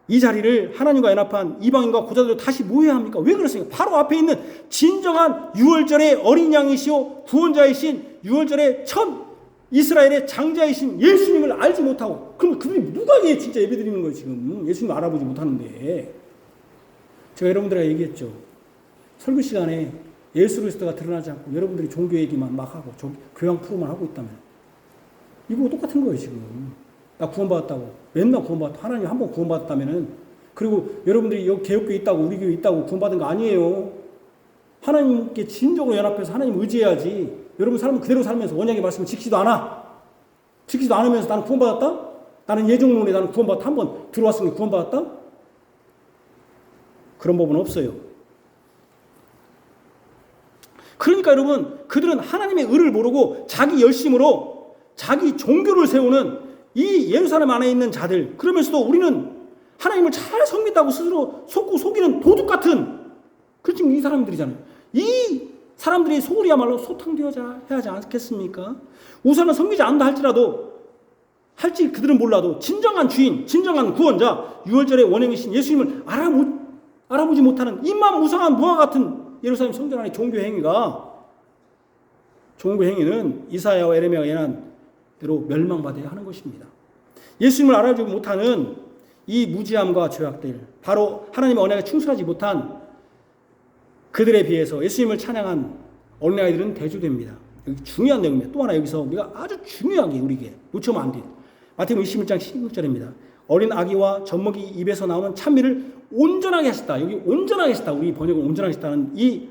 이 자리를 하나님과 연합한 이방인과 고자들도 다시 모여야 합니까? 왜 그렇습니까? 바로 앞에 있는 진정한 6월절의 어린 양이시오 구원자이신 6월절의 첫 이스라엘의 장자이신 예수님을 알지 못하고, 그럼 그들이 누가 진짜 예배드리는 거예요 지금? 예수님을 알아보지 못하는데. 제가 여러분들에게 얘기했죠. 설교 시간에 예수 그리스도가 드러나지 않고 여러분들이 종교 얘기만 막 하고 교양 프로만 하고 있다면 이거 똑같은 거예요 지금. 나 구원받았다고 맨날 구원받았다. 하나님 한 번 구원받았다면은, 그리고 여러분들이 여기 개혁교회 있다고 우리 교회 있다고 구원받은 거 아니에요. 하나님께 진정으로 연합해서 하나님 의지해야지. 여러분 삶을 그대로 살면서 언약의 말씀을 지키지도 않아. 지키지도 않으면서 나는 구원받았다? 나는 예정론에 나는 구원받았다. 한 번 들어왔으니 구원받았다? 그런 법은 없어요. 그러니까 여러분, 그들은 하나님의 의를 모르고 자기 열심으로 자기 종교를 세우는 이 예루살렘 안에 있는 자들, 그러면서도 우리는 하나님을 잘 섬긴다고 스스로 속고 속이는 도둑 같은, 그 지금 이 사람들이잖아요. 이 사람들이 속으리야말로 소탕되어야 하지 않겠습니까? 우선은 섬기지 않는다 할지 그들은 몰라도 진정한 주인, 진정한 구원자, 6월절의 원형이신 예수님을 알아보지 못하는 입만 무성한 무화 같은 예루살렘 성전 안의 종교 행위는 이사야와 에레미야가 예언한 대로 멸망받아야 하는 것입니다. 예수님을 알아보지 못하는 이 무지함과 죄악들, 바로 하나님의 언약에 충실하지 못한 그들에 비해서 예수님을 찬양한 어린아이들은 대조됩니다. 여기 중요한 내용입니다. 또 하나 여기서 우리가 아주 중요하게 우리에게 놓치면 안 돼요. 마태복음 21장 16절입니다. 어린 아기와 젖먹이 입에서 나오는 찬미를 온전하게 하셨다. 여기 온전하게 하셨다. 우리 번역은 온전하게 하셨다는 이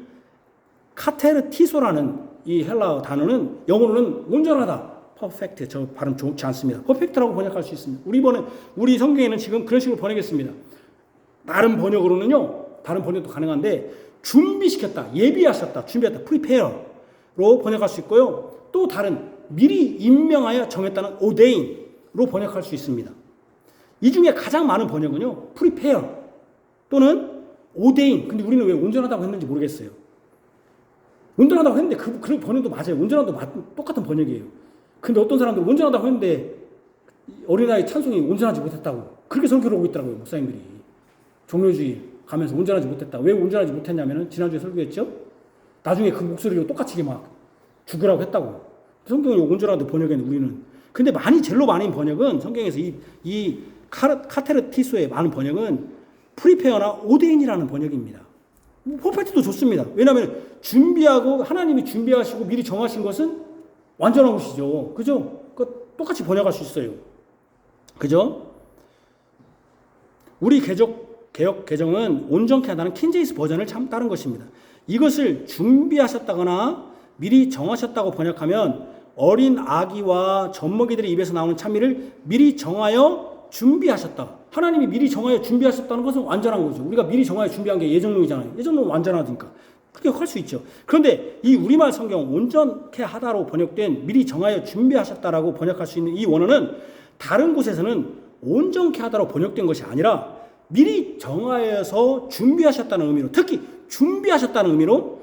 카테르티소라는 이 헬라어 단어는 영어로는 온전하다. 퍼펙트. 저 발음 좋지 않습니다. 퍼펙트라고 번역할 수 있습니다. 우리 성경에는 지금 그런 식으로 번역했습니다. 다른 번역도 가능한데 준비시켰다, 예비하셨다, 준비했다, prepare로 번역할 수 있고요. 또 다른 미리 임명하여 정했다는 ordain로 번역할 수 있습니다. 이 중에 가장 많은 번역은요, prepare 또는 ordain. 근데 우리는 왜 온전하다고 했는지 모르겠어요. 온전하다고 했는데 그 번역도 맞아요. 온전하다도 똑같은 번역이에요. 근데 어떤 사람들 온전하다고 했는데 어린아이 찬송이 온전하지 못했다고 그렇게 설교를 하고 있더라고요. 목사님들이. 종료주의 가면서 온전하지 못했다. 왜 온전하지 못했냐면은 지난주에 설교했죠. 나중에 그 목소리로 똑같이 막 죽으라고 했다고. 성경이 온전하다고 번역에는 우리는. 근데 제일로 많은 번역은 성경에서 이 카테르티소의 많은 번역은 프리페어나 오데인이라는 번역입니다. 퍼펙트도 좋습니다. 왜냐하면 준비하고 하나님이 준비하시고 미리 정하신 것은 완전한 것이죠. 그죠? 똑같이 번역할 수 있어요. 그죠? 우리 개족 개역 개정은 온전케 하다는 킹제임스 버전을 참 따른 것입니다. 이것을 준비하셨다거나 미리 정하셨다고 번역하면 어린 아기와 젖먹이들의 입에서 나오는 찬미를 미리 정하여 준비하셨다. 하나님이 미리 정하여 준비하셨다는 것은 완전한 거죠. 우리가 미리 정하여 준비한 게 예정론이잖아요. 예정론은 완전하니까. 그렇게 할 수 있죠. 그런데 이 우리말 성경 온전케 하다로 번역된 미리 정하여 준비하셨다라고 번역할 수 있는 이 원어는 다른 곳에서는 온전케 하다로 번역된 것이 아니라 미리 정하여서 준비하셨다는 의미로, 특히 준비하셨다는 의미로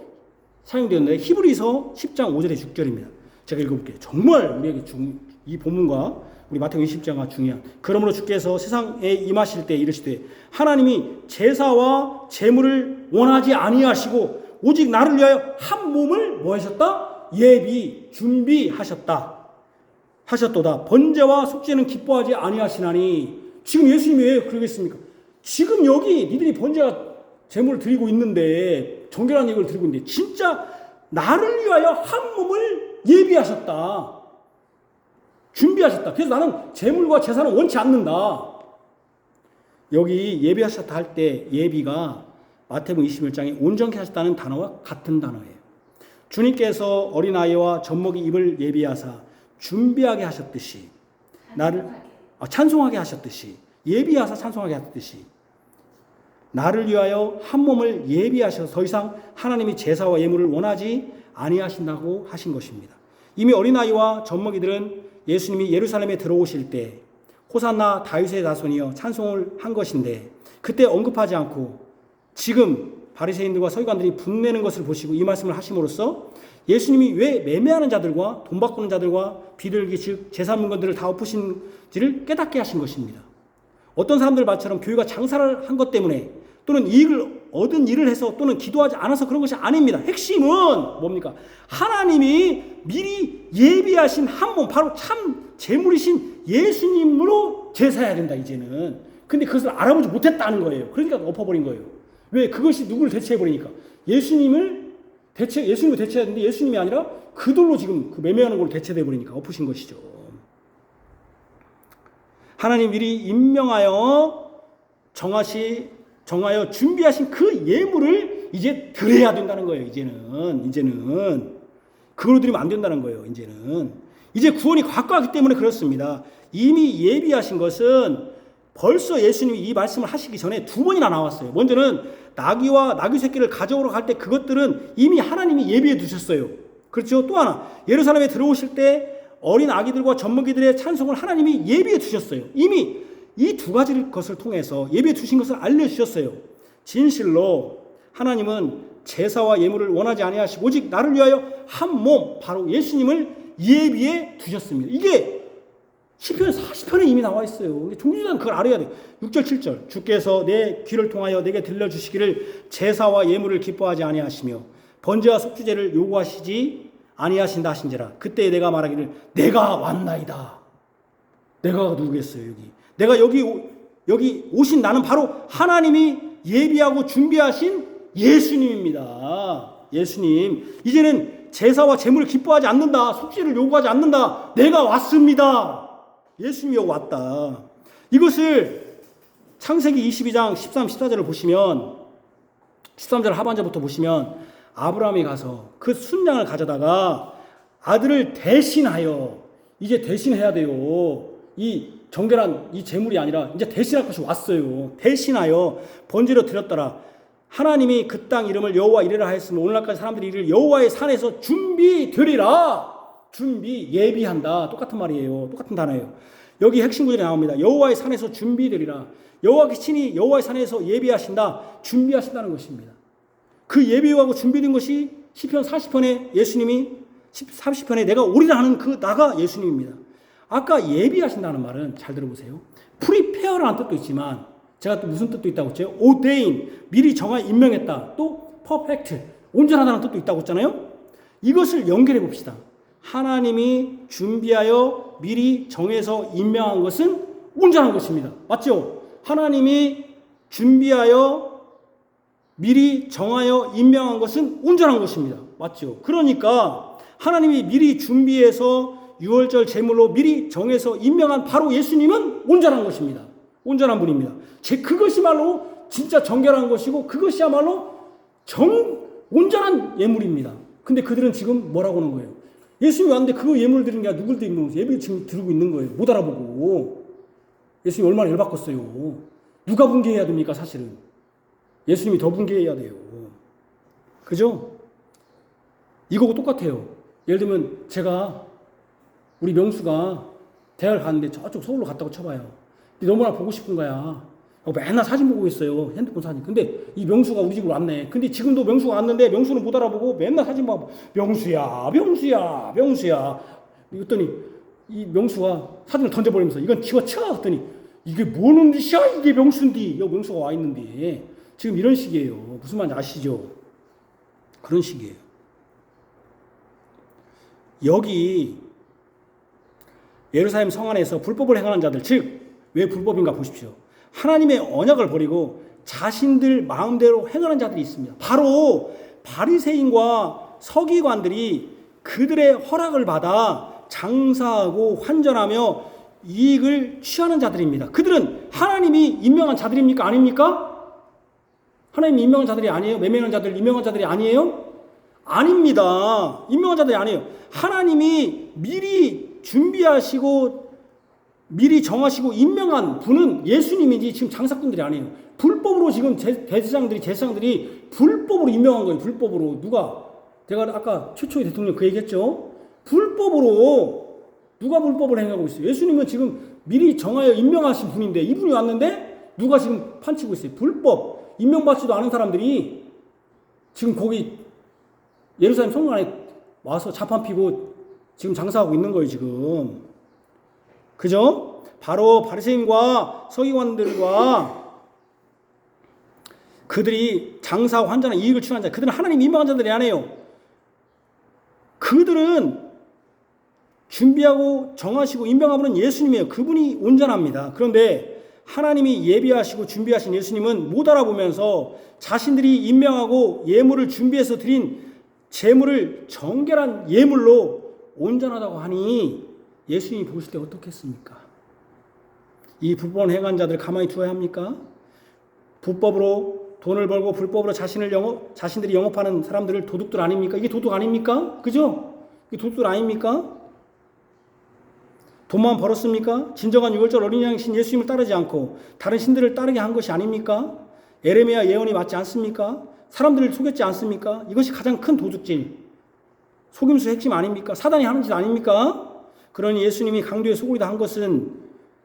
사용되었는데 히브리서 10장 5절에 6절입니다. 제가 읽어볼게요. 정말 우리에게 이 본문과 우리 마태복음 20장과 중요한. 그러므로 주께서 세상에 임하실 때 이르시되 하나님이 제사와 제물을 원하지 아니하시고 오직 나를 위하여 한 몸을 뭐 하셨다? 준비하셨다. 하셨도다. 번제와 속죄는 기뻐하지 아니하시나니. 지금 예수님이 왜 그러겠습니까? 지금 여기 니들이 번제와 제물을 드리고 있는데, 정결한 예물을 드리고 있는데 진짜 나를 위하여 한 몸을 예비하셨다. 준비하셨다. 그래서 나는 제물과 제사는 원치 않는다. 여기 예비하셨다 할 때 예비가 마태복음 21장에 온전케 하셨다는 단어와 같은 단어예요. 주님께서 어린아이와 젖먹이 입을 예비하사 준비하게 하셨듯이 나를 찬송하게 하셨듯이 예비하사 찬송하게 하셨듯이 나를 위하여 한 몸을 예비하셔서 더 이상 하나님이 제사와 예물을 원하지 아니하신다고 하신 것입니다. 이미 어린아이와 젖먹이들은 예수님이 예루살렘에 들어오실 때 호산나 다윗의 자손이여 찬송을 한 것인데 그때 언급하지 않고 지금 바리새인들과 서기관들이 분내는 것을 보시고 이 말씀을 하심으로써 예수님이 왜 매매하는 자들과 돈 바꾸는 자들과 비둘기 즉 제사 물건들을 다 엎으신지를 깨닫게 하신 것입니다. 어떤 사람들 말처럼 교회가 장사를 한 것 때문에 또는 이익을 얻은 일을 해서 또는 기도하지 않아서 그런 것이 아닙니다. 핵심은 뭡니까? 하나님이 미리 예비하신 한 몸, 바로 참 제물이신 예수님으로 제사해야 된다 이제는. 근데 그것을 알아보지 못했다는 거예요. 그러니까 엎어버린 거예요. 왜? 그것이 누구를 대체해버리니까. 예수님을 대체해야 되는데 예수님이 아니라 그들로 지금 그 매매하는 걸로 대체돼 버리니까 엎으신 것이죠. 하나님 미리 임명하여 정하여 준비하신 그 예물을 이제 드려야 된다는 거예요. 이제는 그걸로 드리면 안 된다는 거예요. 이제 구원이 가까웠기 때문에 그렇습니다. 이미 예비하신 것은 벌써 예수님이 이 말씀을 하시기 전에 두 번이나 나왔어요. 먼저는 나귀와 나귀 새끼를 가져오러 갈 때 그것들은 이미 하나님이 예비해 두셨어요. 그렇죠? 또 하나 예루살렘에 들어오실 때 어린 아기들과 젖먹이들의 찬송을 하나님이 예비해 두셨어요. 이미 이 두 가지 것을 통해서 예비해 두신 것을 알려주셨어요. 진실로 하나님은 제사와 예물을 원하지 아니하시고 오직 나를 위하여 한 몸, 바로 예수님을 예비해 두셨습니다. 이게 시편 40편에 이미 나와 있어요. 종교자는 그걸 알아야 돼요. 6절 7절 주께서 내 귀를 통하여 내게 들려주시기를 제사와 예물을 기뻐하지 아니하시며 번제와 속죄제를 요구하시지 아니하신다 하신지라. 그때 내가 말하기를 내가 왔나이다. 내가 누구겠어요? 내가 여기 오신 나는 바로 하나님이 예비하고 준비하신 예수님입니다. 예수님. 이제는 제사와 제물을 기뻐하지 않는다. 속죄를 요구하지 않는다. 내가 왔습니다. 예수님이 왔다. 이것을 창세기 22장 13, 14절을 보시면 13절 하반절부터 보시면 아브라함이 가서 그 순양을 가져다가 아들을 대신하여 이제 대신해야 돼요. 이 정결한 이 제물이 아니라 이제 대신할 것이 왔어요. 대신하여 번제로 드렸더라. 하나님이 그 땅 이름을 여호와 이레라 하였으면 오늘날까지 사람들이 이를 여호와의 산에서 준비되리라. 준비, 예비한다. 똑같은 말이에요. 똑같은 단어예요. 여기 핵심 구절이 나옵니다. 여호와의 산에서 준비되리라. 여호와께서 친히 여호와의 산에서 예비하신다. 준비하신다는 것입니다. 그 예비하고 준비된 것이 시편 40편에 예수님이 30편에 내가 오리라 하는 그 나가 예수님입니다. 아까 예비하신다는 말은 잘 들어보세요. 프리페어라는 뜻도 있지만 제가 또 무슨 뜻도 있다고 했죠? ordain, 미리 정하여 임명했다. 또 perfect, 온전하다는 뜻도 있다고 했잖아요. 이것을 연결해 봅시다. 하나님이 준비하여 미리 정해서 임명한 것은 온전한 것입니다. 맞죠? 하나님이 준비하여 미리 정하여 임명한 것은 온전한 것입니다. 맞죠? 그러니까 하나님이 미리 준비해서 유월절 제물로 미리 정해서 임명한 바로 예수님은 온전한 것입니다. 온전한 분입니다. 그것이 말로 진짜 정결한 것이고 그것이야말로 온전한 예물입니다. 근데 그들은 지금 뭐라고 하는 거예요? 예수님이 왔는데 그 예물 드리는 게 누굴 드리는 거예요? 예배를 지금 드리고 있는 거예요. 못 알아보고. 예수님이 얼마나 열받겠어요. 누가 분개해야 됩니까, 사실은? 예수님이 더 분개해야 돼요. 그죠? 이거하고 똑같아요. 예를 들면 제가 우리 명수가 대학을 갔는데 저쪽 서울로 갔다고 쳐봐요. 근데 너무나 보고 싶은 거야. 맨날 사진 보고 있어요. 핸드폰 사진. 근데 이 명수가 우리 집으로 왔네. 근데 지금도 명수가 왔는데 명수는 못 알아보고 맨날 사진 보고 명수야. 이랬더니 이 명수가 사진을 던져버리면서 이건 지워쳐. 했더니 이게 뭐는 짓이야? 이게 명수인데. 여기 명수가 와 있는데. 지금 이런 식이에요. 무슨 말인지 아시죠? 그런 식이에요. 여기 예루살렘 성 안에서 불법을 행하는 자들, 즉 왜 불법인가 보십시오. 하나님의 언약을 버리고 자신들 마음대로 행하는 자들이 있습니다. 바로 바리새인과 서기관들이 그들의 허락을 받아 장사하고 환전하며 이익을 취하는 자들입니다. 그들은 하나님이 임명한 자들입니까? 아닙니까? 하나님이 임명한 자들이 아니에요? 매매하는 자들 임명한 자들이 아니에요? 아닙니다. 임명한 자들이 아니에요. 하나님이 미리 준비하시고 미리 정하시고 임명한 분은 예수님이지 지금 장사꾼들이 아니에요. 불법으로 지금 제사장들이 불법으로 임명한 거예요. 불법으로. 누가? 제가 아까 최초의 대통령 그 얘기했죠. 불법으로. 누가 불법을 행하고 있어요? 예수님은 지금 미리 정하여 임명하신 분인데 이분이 왔는데 누가 지금 판치고 있어요? 불법. 임명받지도 않은 사람들이 지금 거기 예루살렘 성문 안에 와서 자판 피고 지금 장사하고 있는 거예요, 지금. 그죠? 바로 바리새인과 서기관들과 그들이 장사하고 환전한 이익을 취하는 자, 그들은 하나님 임명한 자들이 아니에요. 그들은 준비하고 정하시고 임명한 분은 예수님이에요. 그분이 온전합니다. 그런데 하나님이 예비하시고 준비하신 예수님은 못 알아보면서 자신들이 임명하고 예물을 준비해서 드린 재물을 정결한 예물로 온전하다고 하니 예수님이 보실 때 어떻겠습니까? 이 불법을 행한 자들 가만히 두어야 합니까? 불법으로 돈을 벌고 불법으로 자신들이 영업하는 사람들을 도둑들 아닙니까? 이게 도둑 아닙니까? 그죠? 이게 도둑들 아닙니까? 돈만 벌었습니까? 진정한 유월절 어린 양이신 예수님을 따르지 않고 다른 신들을 따르게 한 것이 아닙니까? 에레미야 예언이 맞지 않습니까? 사람들을 속였지 않습니까? 이것이 가장 큰 도둑질, 속임수 핵심 아닙니까? 사단이 하는 짓 아닙니까? 그러니 예수님이 강도의 소굴이다 한 것은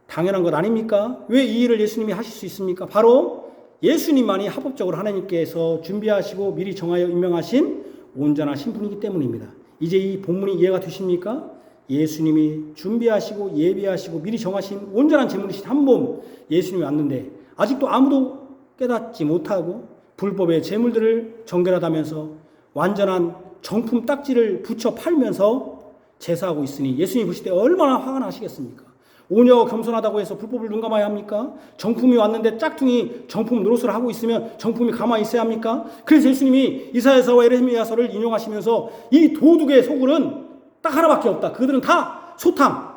당연한 것 아닙니까? 왜 이 일을 예수님이 하실 수 있습니까? 바로 예수님만이 합법적으로 하나님께서 준비하시고 미리 정하여 임명하신 온전하신 분이기 때문입니다. 이제 이 본문이 이해가 되십니까? 예수님이 준비하시고 예비하시고 미리 정하신 온전한 제물이신 한 몸 예수님이 왔는데 아직도 아무도 깨닫지 못하고 불법의 제물들을 정결하다면서 완전한 정품 딱지를 붙여 팔면서 제사하고 있으니 예수님이 보실 때 얼마나 화가 나시겠습니까? 오녀 겸손하다고 해서 불법을 눈감아야 합니까? 정품이 왔는데 짝퉁이 정품 노릇을 하고 있으면 정품이 가만히 있어야 합니까? 그래서 예수님이 이사야서와 에레미야서를 인용하시면서 이 도둑의 소굴은 딱 하나밖에 없다. 그들은 다 소탕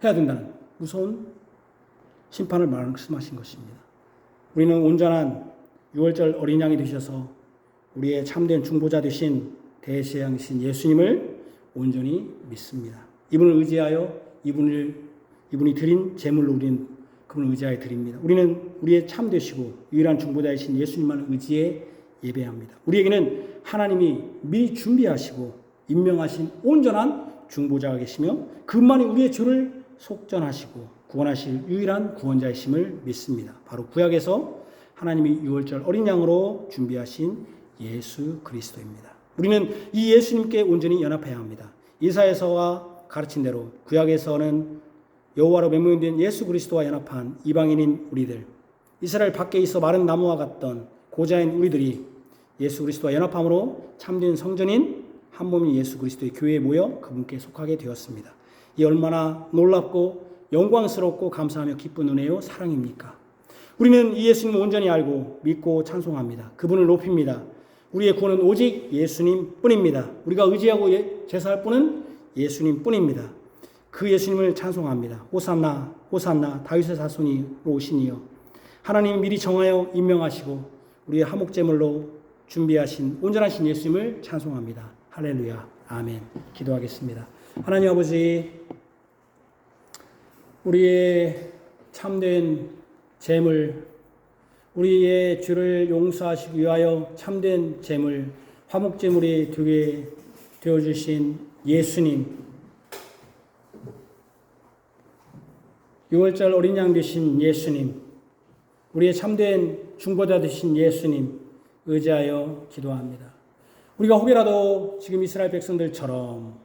해야 된다는 무서운 심판을 말씀하신 것입니다. 우리는 온전한 유월절 어린 양이 되셔서 우리의 참된 중보자 되신 대제사장이신 예수님을 온전히 믿습니다. 이분을 의지하여 이분이 드린 제물로 우리는 그분을 의지하여 드립니다. 우리는 우리의 참되시고 유일한 중보자이신 예수님만 의지해 예배합니다. 우리에게는 하나님이 미리 준비하시고 임명하신 온전한 중보자가 계시며 그분만이 우리의 죄를 속전하시고 구원하실 유일한 구원자이심을 믿습니다. 바로 구약에서 하나님이 유월절 어린 양으로 준비하신 예수 그리스도입니다. 우리는 이 예수님께 온전히 연합해야 합니다. 이사야서와 가르친 대로 구약에서는 여호와로 맹명된 예수 그리스도와 연합한 이방인인 우리들, 이스라엘 밖에 있어 마른 나무와 같던 고자인 우리들이 예수 그리스도와 연합함으로 참된 성전인 한 몸인 예수 그리스도의 교회에 모여 그분께 속하게 되었습니다. 이 얼마나 놀랍고 영광스럽고 감사하며 기쁜 은혜요 사랑입니까? 우리는 이 예수님을 온전히 알고 믿고 찬송합니다. 그분을 높입니다. 우리의 구원은 오직 예수님 뿐입니다. 우리가 의지하고 제사할 분은 예수님 뿐입니다. 그 예수님을 찬송합니다. 호산나 호산나 다윗의 자손이 오시니여 하나님이 미리 정하여 임명하시고 우리의 화목제물로 준비하신 온전하신 예수님을 찬송합니다. 할렐루야. 아멘. 기도하겠습니다. 하나님 아버지, 우리의 참된 제물, 우리의 죄를 용서하시기 위하여 참된 제물, 화목제물이 되게 되어주신 예수님, 6월절 어린 양 되신 예수님, 우리의 참된 중보자 되신 예수님 의지하여 기도합니다. 우리가 혹여라도 지금 이스라엘 백성들처럼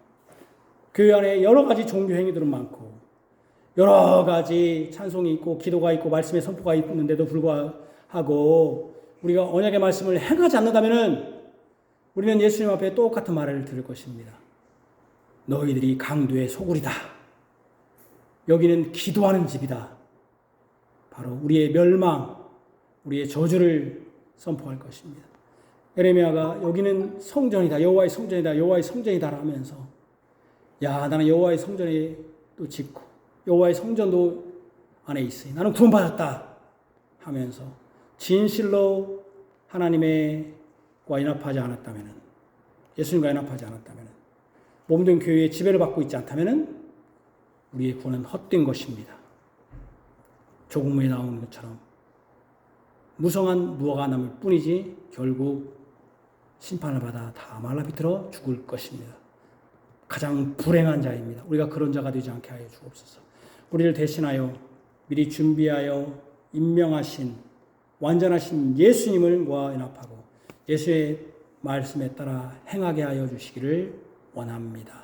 교회 안에 여러 가지 종교 행위들은 많고 여러 가지 찬송이 있고 기도가 있고 말씀의 선포가 있는데도 불구하고 우리가 언약의 말씀을 행하지 않는다면 우리는 예수님 앞에 똑같은 말을 들을 것입니다. 너희들이 강도의 소굴이다. 여기는 기도하는 집이다. 바로 우리의 멸망, 우리의 저주를 선포할 것입니다. 에레미야가 여기는 성전이다. 여호와의 성전이다. 여호와의 성전이다 하면서 야, 나는 여호와의 성전에 또 짓고 여호와의 성전도 안에 있으니 나는 구원받았다 하면서 진실로 하나님과 연합하지 않았다면, 예수님과 연합하지 않았다면, 몸된 교회의 지배를 받고 있지 않다면 우리의 구원은 헛된 것입니다. 조금에 나오는 것처럼 무성한 무화과 나무일 뿐이지 결국 심판을 받아 다 말라비틀어 죽을 것입니다. 가장 불행한 자입니다. 우리가 그런 자가 되지 않게 하여 주옵소서. 우리를 대신하여 미리 준비하여 임명하신 완전하신 예수님과 연합하고 예수의 말씀에 따라 행하게 하여 주시기를 원합니다.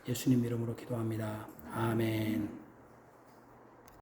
예수님 이름으로 기도합니다. 아멘.